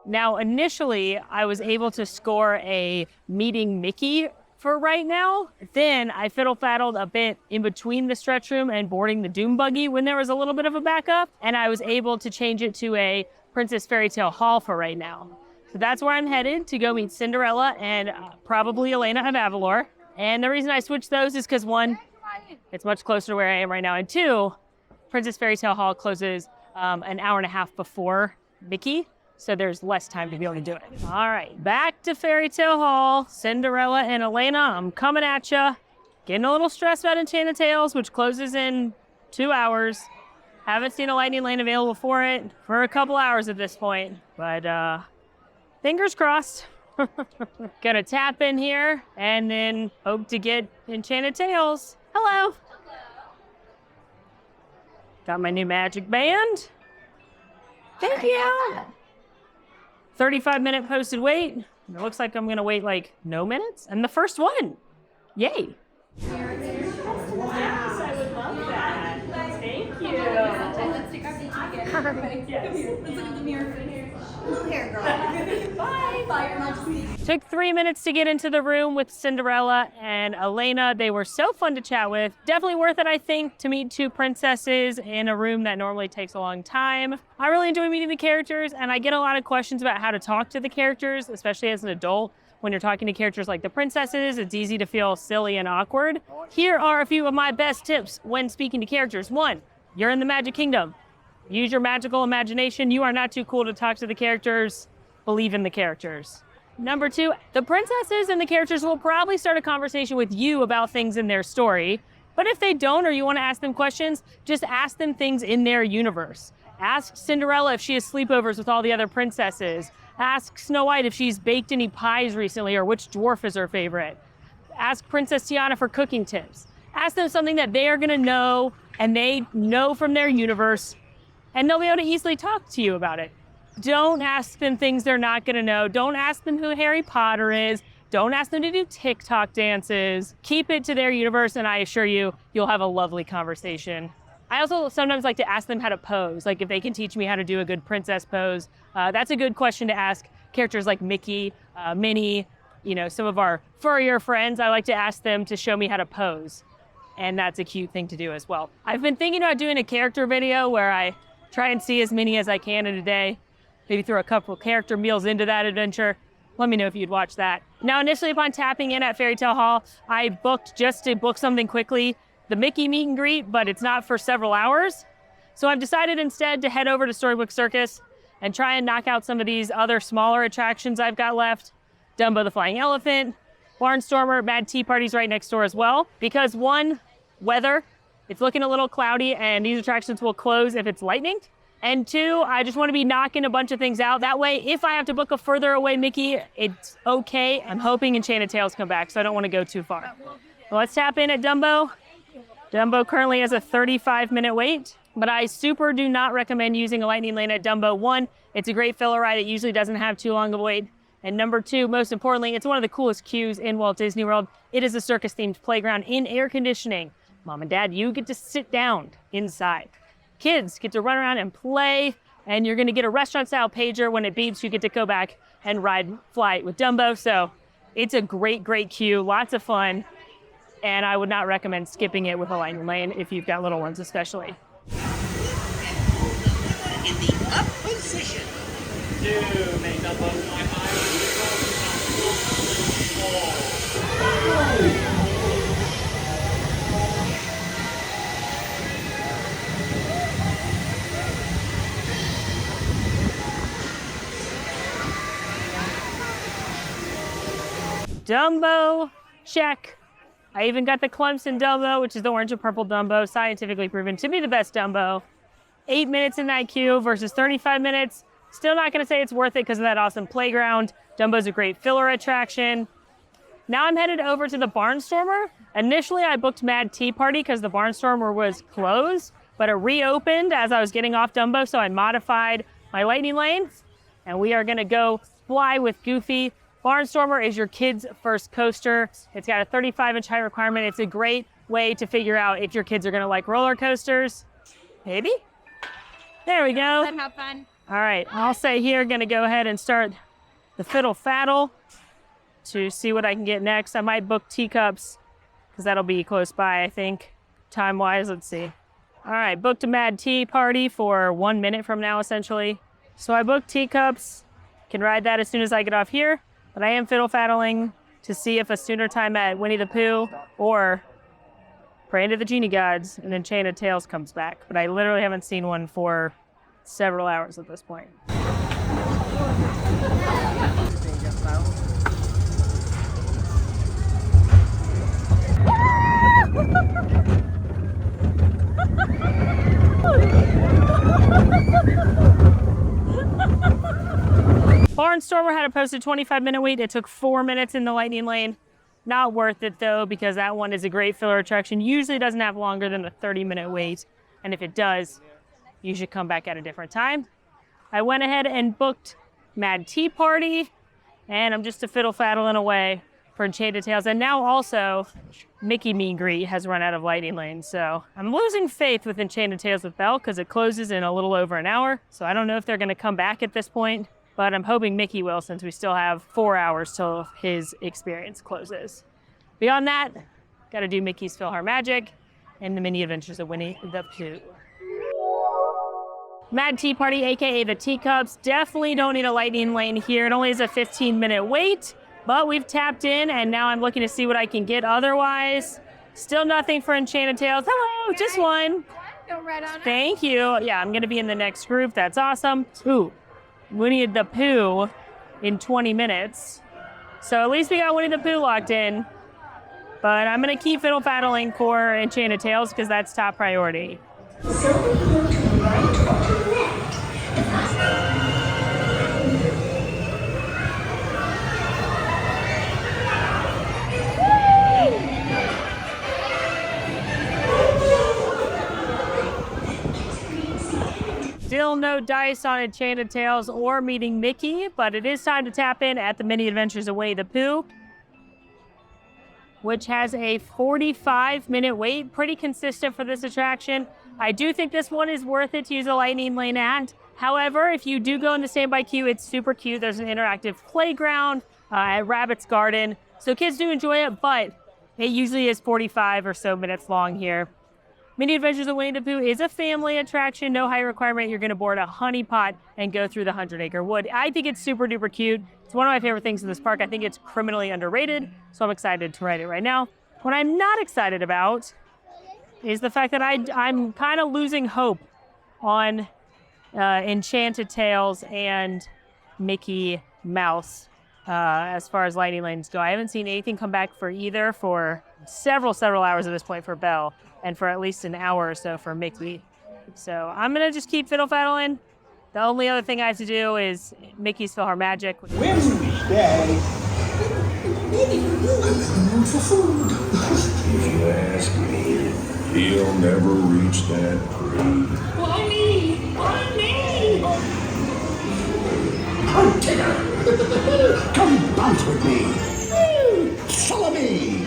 Now, initially, I was able to score a meeting Mickey for right now. Then I fiddle-faddled a bit in between the stretch room and boarding the Doom Buggy when there was a little bit of a backup, and I was able to change it to a Princess Fairytale Hall for right now. So that's where I'm headed to go meet Cinderella and probably Elena of Avalor. And the reason I switched those is because one, it's much closer to where I am right now, and two, Princess Fairytale Hall closes an hour and a half before Mickey. So there's less time to be able to do it. All right, back to Fairytale Hall. Cinderella and Elena, I'm coming at ya. Getting a little stressed about Enchanted Tales, which closes in 2 hours. Haven't seen a Lightning Lane available for it for a couple hours at this point, but fingers crossed. Gonna tap in here and then hope to get Enchanted Tales. Hello. Got my new magic band. Thank you. 35-minute posted wait. It looks like I'm gonna wait like no minutes. And the first one. Yay. Yes, I would love that. Thank you. Let's take our picture together. Yes. Let's look at the mirror right here. Little hair girl. Bye. Bye, Your Majesty. Took 3 minutes to get into the room with Cinderella and Elena. They were so fun to chat with. Definitely worth it, I think, to meet two princesses in a room that normally takes a long time. I really enjoy meeting the characters, and I get a lot of questions about how to talk to the characters, especially as an adult. When you're talking to characters like the princesses, it's easy to feel silly and awkward. Here are a few of my best tips when speaking to characters. 1, you're in the Magic Kingdom. Use your magical imagination. You are not too cool to talk to the characters. Believe in the characters. Number 2, the princesses and the characters will probably start a conversation with you about things in their story. But if they don't, or you want to ask them questions, just ask them things in their universe. Ask Cinderella if she has sleepovers with all the other princesses. Ask Snow White if she's baked any pies recently or which dwarf is her favorite. Ask Princess Tiana for cooking tips. Ask them something that they are going to know and they know from their universe, and they'll be able to easily talk to you about it. Don't ask them things they're not going to know. Don't ask them who Harry Potter is. Don't ask them to do TikTok dances. Keep it to their universe, and I assure you, you'll have a lovely conversation. I also sometimes like to ask them how to pose, like if they can teach me how to do a good princess pose. That's a good question to ask characters like Mickey, Minnie, some of our furrier friends. I like to ask them to show me how to pose, and that's a cute thing to do as well. I've been thinking about doing a character video where I try and see as many as I can in a day, maybe throw a couple character meals into that adventure. Let me know if you'd watch that. Now, initially upon tapping in at Fairytale Hall, I booked just to book something quickly, the Mickey meet and greet, but it's not for several hours. So I've decided instead to head over to Storybook Circus and try and knock out some of these other smaller attractions I've got left. Dumbo the Flying Elephant, Barnstormer, Mad Tea Party's right next door as well. Because 1, weather, it's looking a little cloudy and these attractions will close if it's lightning. And 2, I just want to be knocking a bunch of things out. That way, if I have to book a further away Mickey, it's okay. I'm hoping Enchanted Tales come back, so I don't want to go too far. Well, let's tap in at Dumbo. Dumbo currently has a 35-minute wait, but I super do not recommend using a Lightning Lane at Dumbo. 1, it's a great filler ride. It usually doesn't have too long of a wait. And number 2, most importantly, it's one of the coolest queues in Walt Disney World. It is a circus-themed playground in air conditioning. Mom and Dad, you get to sit down inside. Kids get to run around and play, and you're gonna get a restaurant-style pager. When it beeps, you get to go back and ride Flight with Dumbo. So it's a great, great queue, lots of fun. And I would not recommend skipping it with a Lightning Lane if you've got little ones especially. In the up position. To make the most my Dumbo, check. I even got the Clemson Dumbo, which is the orange and purple Dumbo, scientifically proven to be the best Dumbo. 8 minutes in that queue versus 35 minutes. Still not gonna say it's worth it because of that awesome playground. Dumbo's a great filler attraction. Now I'm headed over to the Barnstormer. Initially, I booked Mad Tea Party because the Barnstormer was closed, but it reopened as I was getting off Dumbo, so I modified my lightning lane, and we are gonna go fly with Goofy. Barnstormer is your kid's first coaster. It's got a 35-inch height requirement. It's a great way to figure out if your kids are gonna like roller coasters. Maybe? There we go. Let 'em have fun. All right, I'll say here, gonna go ahead and start the Fiddle Faddle to see what I can get next. I might book Teacups because that'll be close by, I think, time-wise. Let's see. All right, booked a Mad Tea Party for 1 minute from now, essentially. So I booked Teacups. Can ride that as soon as I get off here. But I am fiddle faddling to see if a sooner time at Winnie the Pooh or Praying to the Genie Gods and Enchanted Tales comes back. But I literally haven't seen one for several hours at this point. Barnstormer had a posted 25-minute wait. It took 4 minutes in the lightning lane. Not worth it though, because that one is a great filler attraction. Usually doesn't have longer than a 30-minute wait. And if it does, you should come back at a different time. I went ahead and booked Mad Tea Party, and I'm just a fiddle faddling away for Enchanted Tales. And now also, Mickey Meet and Greet has run out of lightning lanes. So I'm losing faith with Enchanted Tales with Belle because it closes in a little over an hour. So I don't know if they're gonna come back at this point. But I'm hoping Mickey will, since we still have 4 hours till his experience closes. Beyond that, gotta do Mickey's PhilharMagic and the Mini Adventures of Winnie the Pooh. Mad Tea Party, AKA the Teacups, definitely don't need a lightning lane here. It only is a 15-minute wait, but we've tapped in and now I'm looking to see what I can get otherwise. Still nothing for Enchanted Tales. Hello, just one. Thank you. Yeah, I'm gonna be in the next group. That's awesome. Ooh. Winnie the Pooh in 20 minutes. So at least we got Winnie the Pooh locked in. But I'm gonna keep fiddle faddling for Enchanted Tales because that's top priority. So we go to the right or to the left. The fastest. Still no dice on Enchanted Tales or meeting Mickey, but it is time to tap in at the Mini Adventures of Winnie the Pooh, which has a 45-minute wait, pretty consistent for this attraction. I do think this one is worth it to use a lightning lane at. However, if you do go in the standby queue, it's super cute. There's an interactive playground at Rabbit's Garden, so kids do enjoy it, but it usually is 45 or so minutes long here. Mini Adventures of Winnie the Pooh is a family attraction, no height requirement. You're gonna board a honey pot and go through the 100-acre wood. I think it's super duper cute. It's one of my favorite things in this park. I think it's criminally underrated, so I'm excited to ride it right now. What I'm not excited about is the fact that I'm kind of losing hope on Enchanted Tales and Mickey Mouse as far as lightning lanes go. I haven't seen anything come back for either for several hours at this point for Belle, and for at least an hour or so for Mickey. So I'm gonna just keep fiddle faddling. The only other thing I have to do is Mickey's PhilharMagic. Wednesday. If you ask me, he'll never reach that tree. Why me? Why me? Come, Tigger. Come bounce with me. Follow me.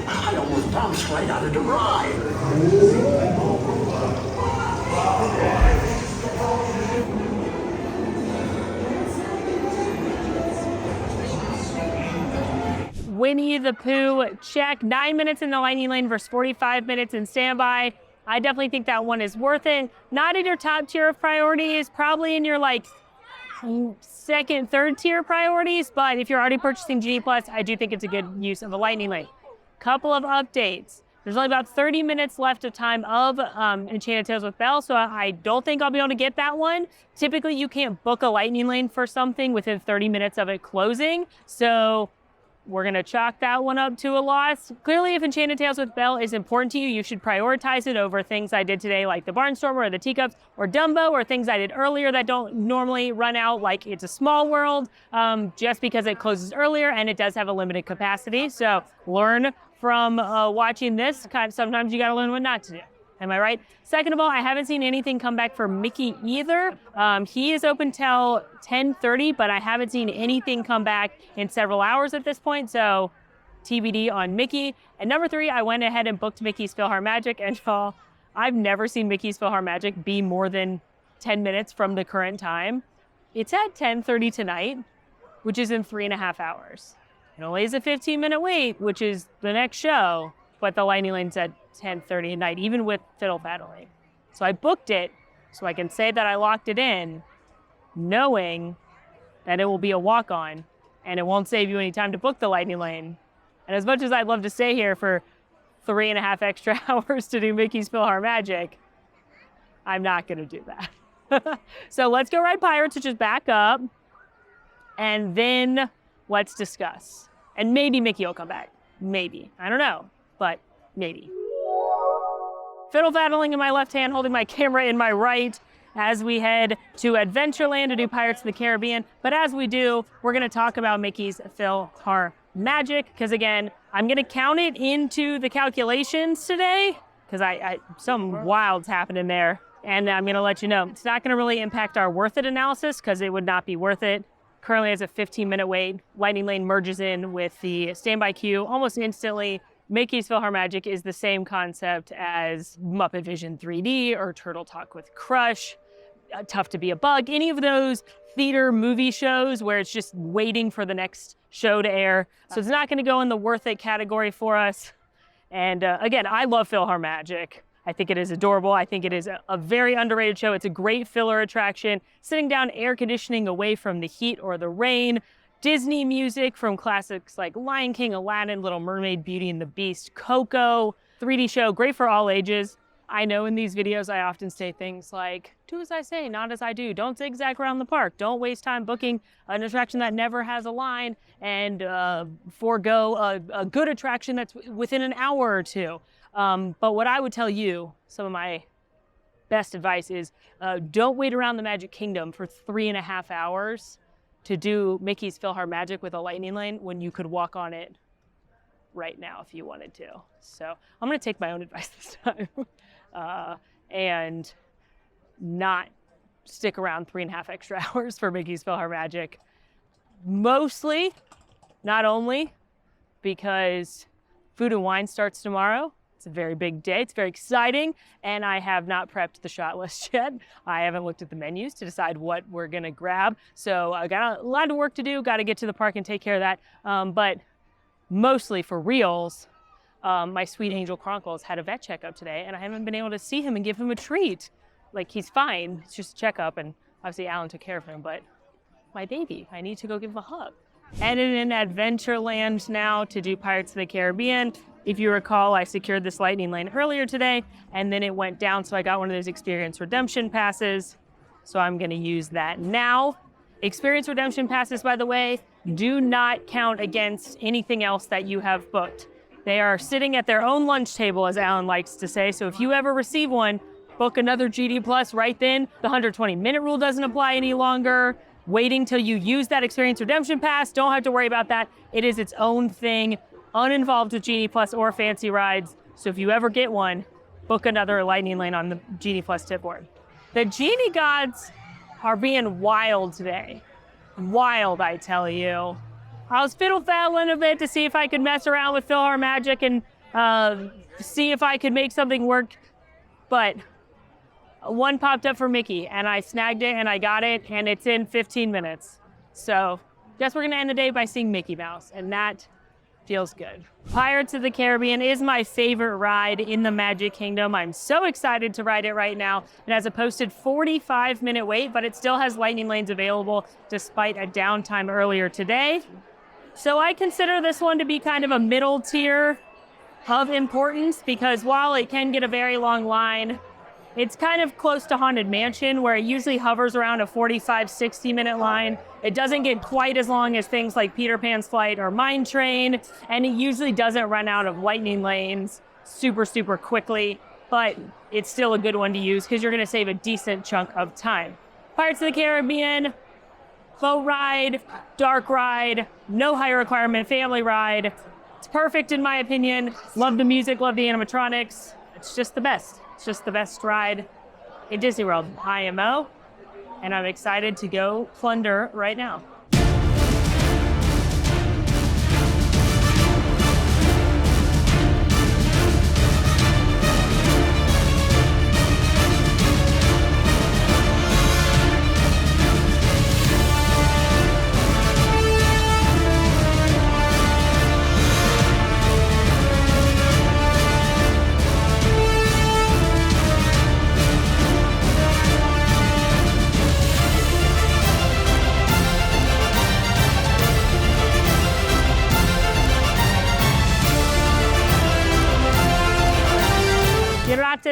I almost bounced right out of the ride. Winnie the Pooh, check. 9 minutes in the lightning lane versus 45 minutes in standby. I definitely think that one is worth it. Not in your top tier of priorities, probably in your like second, third tier priorities, but if you're already purchasing Genie Plus, I do think it's a good use of a lightning lane. Couple of updates. There's only about 30 minutes left of time of Enchanted Tales with Belle, so I don't think I'll be able to get that one. Typically, you can't book a lightning lane for something within 30 minutes of it closing, so we're gonna chalk that one up to a loss. Clearly, if Enchanted Tales with Belle is important to you, you should prioritize it over things I did today, like the Barnstormer or the Teacups or Dumbo, or things I did earlier that don't normally run out, like It's a Small World, just because it closes earlier and it does have a limited capacity. So learn from watching this. Sometimes you gotta learn what not to do. Am I right? Second of all, I haven't seen anything come back for Mickey either. He is open till 10:30, but I haven't seen anything come back in several hours at this point, so TBD on Mickey. And number 3, I went ahead and booked Mickey's PhilharMagic, and I've never seen Mickey's PhilharMagic be more than 10 minutes from the current time. It's at 10:30 tonight, which is in 3.5 hours. It only is a 15-minute wait, which is the next show, but the lightning lane's at 10:30 at night, even with fiddle faddling. So I booked it so I can say that I locked it in, knowing that it will be a walk-on and it won't save you any time to book the lightning lane. And as much as I'd love to stay here for 3.5 extra hours to do Mickey's PhilharMagic, I'm not gonna do that. So let's go ride Pirates, which is back up, and then let's discuss. And maybe Mickey will come back. Maybe. I don't know, but maybe. Fiddle faddling in my left hand, holding my camera in my right as we head to Adventureland to do Pirates of the Caribbean. But as we do, we're gonna talk about Mickey's PhilharMagic, because again, I'm gonna count it into the calculations today, because some wild's happening there. And I'm gonna let you know, it's not gonna really impact our worth it analysis, because it would not be worth it. Currently has a 15-minute wait. Lightning lane merges in with the standby queue almost instantly. Mickey's PhilharMagic is the same concept as Muppet Vision 3D or Turtle Talk with Crush, Tough to Be a Bug, any of those theater movie shows where it's just waiting for the next show to air. So it's not gonna go in the worth it category for us. And again, I love PhilharMagic. I think it is adorable. I think it is a very underrated show. It's a great filler attraction. Sitting down, air conditioning away from the heat or the rain. Disney music from classics like Lion King, Aladdin, Little Mermaid, Beauty and the Beast, Coco. 3D show, great for all ages. I know in these videos I often say things like, do as I say, not as I do. Don't zigzag around the park. Don't waste time booking an attraction that never has a line and forego a good attraction that's within an hour or two. But what I would tell you, some of my best advice is don't wait around the Magic Kingdom for 3.5 hours to do Mickey's PhilharMagic with a lightning lane when you could walk on it right now if you wanted to. So I'm gonna take my own advice this time and not stick around 3.5 extra hours for Mickey's PhilharMagic. Mostly, not only because Food and Wine starts tomorrow. It's a very big day, it's very exciting, and I have not prepped the shot list yet. I haven't looked at the menus to decide what we're gonna grab. So I got a lot of work to do, gotta get to the park and take care of that. But mostly for reals, my sweet angel Chronicles had a vet checkup today, and I haven't been able to see him and give him a treat. Like, he's fine, it's just a checkup, and obviously Alan took care of him, but my baby, I need to go give him a hug. Headed in Adventureland now to do Pirates of the Caribbean. If you recall, I secured this lightning lane earlier today, and then it went down, so I got one of those experience redemption passes. So I'm gonna use that now. Experience redemption passes, by the way, do not count against anything else that you have booked. They are sitting at their own lunch table, as Alan likes to say, so if you ever receive one, book another Genie Plus right then. The 120-minute rule doesn't apply any longer. Waiting till you use that experience redemption pass, don't have to worry about that. It is its own thing, uninvolved with Genie Plus or Fancy Rides. So if you ever get one, book another lightning lane on the Genie Plus tip board. The Genie gods are being wild today. Wild, I tell you. I was fiddle faddling a bit to see if I could mess around with PhilharMagic and see if I could make something work, but one popped up for Mickey, and I snagged it, and I got it, and it's in 15 minutes. So guess we're gonna end the day by seeing Mickey Mouse, and that Feels good. Pirates of the Caribbean is my favorite ride in the Magic Kingdom. I'm so excited to ride it right now. It has a posted 45-minute wait, but it still has lightning lanes available despite a downtime earlier today. So I consider this one to be kind of a middle tier of importance because while it can get a very long line, it's kind of close to Haunted Mansion where it usually hovers around a 45, 60-minute line. It doesn't get quite as long as things like Peter Pan's Flight or Mine Train, and it usually doesn't run out of lightning lanes super, super quickly, but it's still a good one to use because you're gonna save a decent chunk of time. Pirates of the Caribbean, boat ride, dark ride, no high requirement family ride. It's perfect in my opinion. Love the music, love the animatronics. It's just the best. It's just the best ride in Disney World. IMO, and I'm excited to go plunder right now.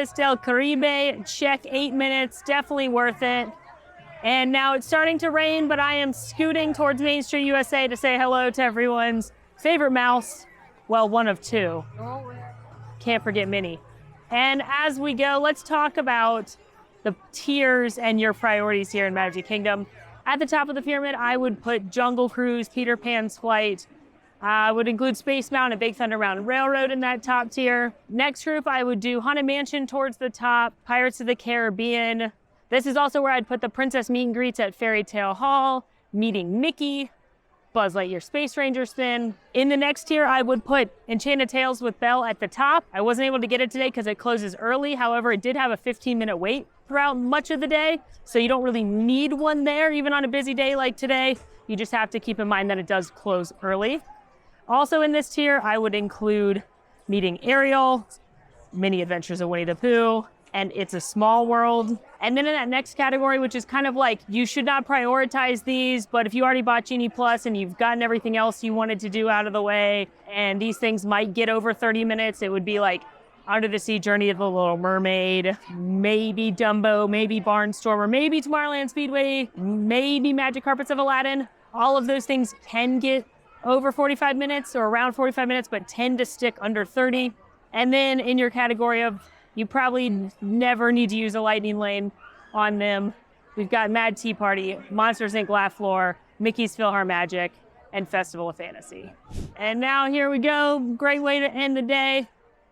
Pirates del Caribe, check 8 minutes, definitely worth it. And now it's starting to rain, but I am scooting towards Main Street USA to say hello to everyone's favorite mouse. Well, one of two. Can't forget Minnie. And as we go, let's talk about the tiers and your priorities here in Magic Kingdom. At the top of the pyramid, I would put Jungle Cruise, Peter Pan's Flight. I would include Space Mountain and Big Thunder Mountain Railroad in that top tier. Next group, I would do Haunted Mansion towards the top, Pirates of the Caribbean. This is also where I'd put the Princess Meet and Greets at Fairytale Hall, Meeting Mickey, Buzz Lightyear Space Ranger Spin. In the next tier, I would put Enchanted Tales with Belle at the top. I wasn't able to get it today because it closes early. However, it did have a 15-minute wait throughout much of the day, so you don't really need one there, even on a busy day like today. You just have to keep in mind that it does close early. Also in this tier, I would include Meeting Ariel, Mini Adventures of Winnie the Pooh, and It's a Small World. And then in that next category, which is kind of like, you should not prioritize these, but if you already bought Genie Plus and you've gotten everything else you wanted to do out of the way, and these things might get over 30 minutes, it would be like Under the Sea Journey of the Little Mermaid, maybe Dumbo, maybe Barnstormer, maybe Tomorrowland Speedway, maybe Magic Carpets of Aladdin. All of those things can get over 45 minutes or around 45 minutes, but tend to stick under 30. And then in your category of, you probably never need to use a lightning lane on them, we've got Mad Tea Party, Monsters Inc. Laugh Floor, Mickey's PhilharMagic, and Festival of Fantasy. And now here we go. Great way to end the day,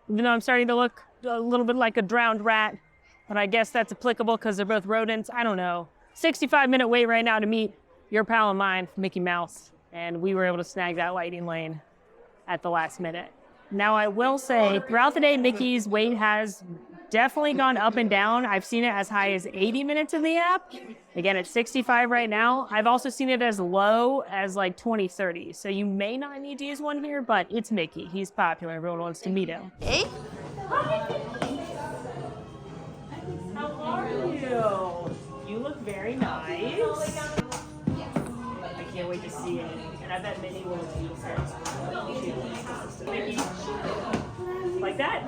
even though I'm starting to look a little bit like a drowned rat, but I guess that's applicable because they're both rodents. I don't know. 65-minute wait right now to meet your pal and mine, Mickey Mouse. And we were able to snag that lightning lane at the last minute. Now I will say, throughout the day, Mickey's wait has definitely gone up and down. I've seen it as high as 80 minutes in the app. Again, it's 65 right now. I've also seen it as low as like 20, 30. So you may not need to use one here, but it's Mickey. He's popular. Everyone wants to meet him. Hey. How are you? You look very nice. I can't wait to see it. And I bet Minnie will be like that.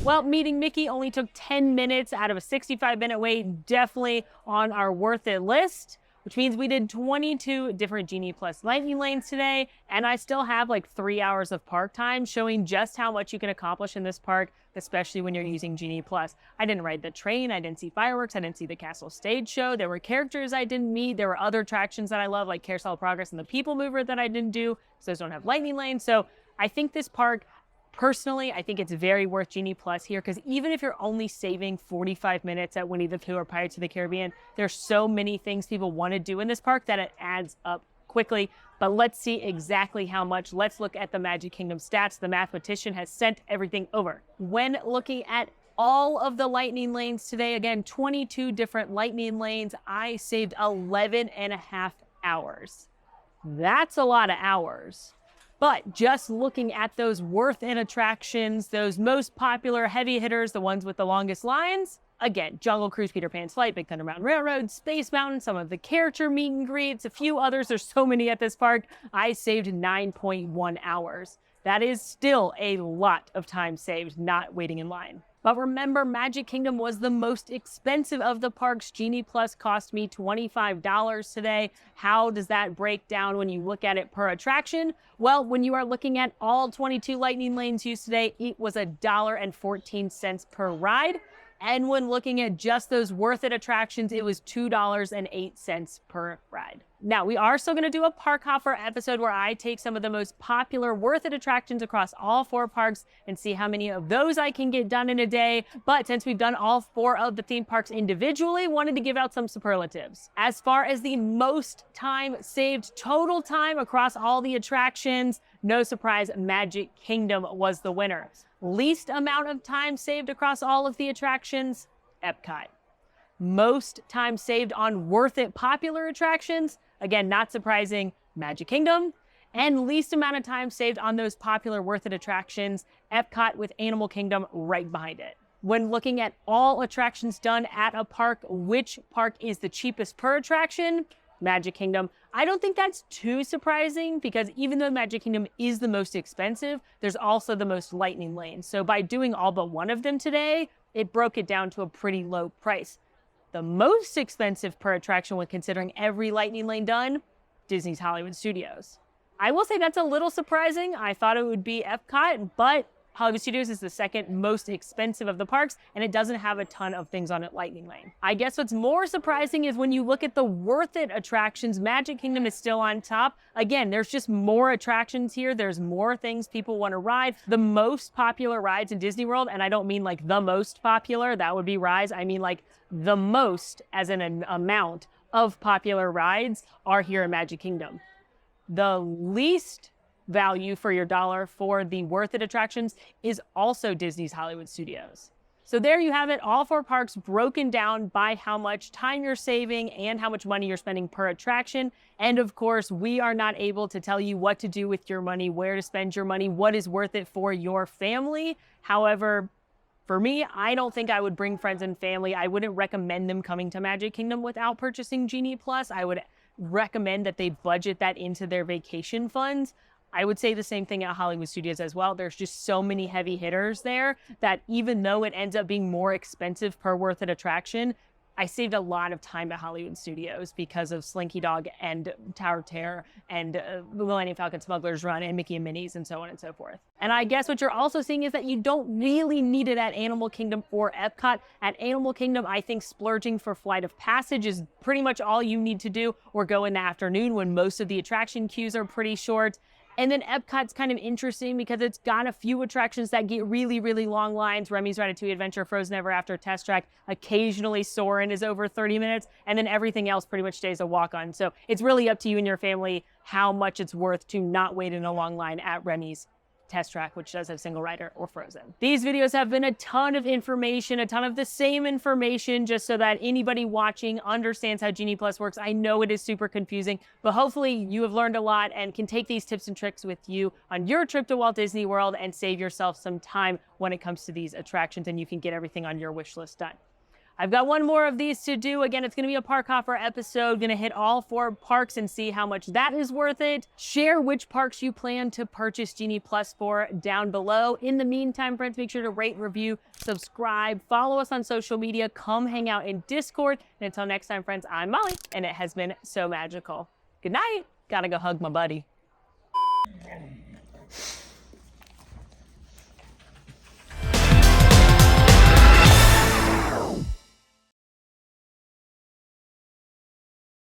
Well, meeting Mickey only took 10 minutes out of a 65-minute wait. Definitely on our worth it list, which means we did 22 different Genie Plus lightning lanes today. And I still have like 3 hours of park time, showing just how much you can accomplish in this park, especially when you're using Genie Plus. I didn't ride the train, I didn't see fireworks, I didn't see the castle stage show. There were characters I didn't meet. There were other attractions that I love, like Carousel of Progress and the People Mover, that I didn't do, so those don't have lightning lanes. So I think this park, personally, I think it's very worth Genie Plus here, because even if you're only saving 45 minutes at Winnie the Pooh or Pirates of the Caribbean, there's so many things people want to do in this park that it adds up quickly. But let's see exactly how much. Let's look at the Magic Kingdom stats. The mathematician has sent everything over. When looking at all of the lightning lanes today, again, 22 different lightning lanes, I saved 11 and a half hours. That's a lot of hours. But just looking at those worth it attractions, those most popular heavy hitters, the ones with the longest lines, again, Jungle Cruise, Peter Pan's Flight, Big Thunder Mountain Railroad, Space Mountain, some of the character meet and greets, a few others. There's so many at this park. I saved 9.1 hours. That is still a lot of time saved not waiting in line. But remember, Magic Kingdom was the most expensive of the parks. Genie Plus cost me $25 today. How does that break down when you look at it per attraction? Well, when you are looking at all 22 Lightning Lanes used today, it was $1.14 per ride. And when looking at just those worth it attractions, it was $2.08 per ride. Now, we are still going to do a park hopper episode where I take some of the most popular worth it attractions across all 4 parks and see how many of those I can get done in a day. But since we've done all 4 of the theme parks individually, wanted to give out some superlatives. As far as the most time saved, total time across all the attractions, no surprise, Magic Kingdom was the winner. Least amount of time saved across all of the attractions, Epcot. Most time saved on worth it popular attractions, again, not surprising, Magic Kingdom. And least amount of time saved on those popular worth it attractions, Epcot, with Animal Kingdom right behind it. When looking at all attractions done at a park, which park is the cheapest per attraction? Magic Kingdom. I don't think that's too surprising because even though Magic Kingdom is the most expensive, there's also the most Lightning Lanes. So by doing all but one of them today, it broke it down to a pretty low price. The most expensive per attraction when considering every Lightning Lane done, Disney's Hollywood Studios. I will say that's a little surprising. I thought it would be Epcot, but Hollywood Studios is the second most expensive of the parks, and it doesn't have a ton of things on it Lightning Lane. I guess what's more surprising is when you look at the worth it attractions, Magic Kingdom is still on top. Again, there's just more attractions here. There's more things people want to ride. The most popular rides in Disney World, and I don't mean like the most popular, that would be Rise. I mean like the most as in an amount of popular rides are here in Magic Kingdom. The least value for your dollar for the worth it attractions is also Disney's Hollywood Studios. So there you have it, all 4 parks broken down by how much time you're saving and how much money you're spending per attraction. And of course, we are not able to tell you what to do with your money, where to spend your money, what is worth it for your family. However, for me, I don't think I would bring friends and family. I wouldn't recommend them coming to Magic Kingdom without purchasing Genie Plus. I would recommend that they budget that into their vacation funds. I would say the same thing at Hollywood Studios as well. There's just so many heavy hitters there that even though it ends up being more expensive per worth it attraction, I saved a lot of time at Hollywood Studios because of Slinky Dog and Tower of Terror and the Millennium Falcon Smuggler's Run and Mickey and Minnie's and so on and so forth. And I guess what you're also seeing is that you don't really need it at Animal Kingdom or Epcot. At Animal Kingdom, I think splurging for Flight of Passage is pretty much all you need to do, or go in the afternoon when most of the attraction queues are pretty short. And then Epcot's kind of interesting because it's got a few attractions that get really, really long lines. Remy's Ratatouille Adventure, Frozen Ever After, Test Track. Occasionally Soarin' is over 30 minutes, and then everything else pretty much stays a walk-on. So it's really up to you and your family how much it's worth to not wait in a long line at Remy's Test Track, which does have single rider, or Frozen. These videos have been a ton of information, a ton of the same information, just so that anybody watching understands how Genie Plus works. I know it is super confusing, but hopefully you have learned a lot and can take these tips and tricks with you on your trip to Walt Disney World and save yourself some time when it comes to these attractions, and you can get everything on your wish list done. I've got one more of these to do. Again, it's going to be a park hopper episode. Going to hit all 4 parks and see how much that is worth it. Share which parks you plan to purchase Genie Plus for down below. In the meantime, friends, make sure to rate, review, subscribe, follow us on social media, come hang out in Discord. And until next time, friends, I'm Molly, and it has been so magical. Good night. Gotta go hug my buddy.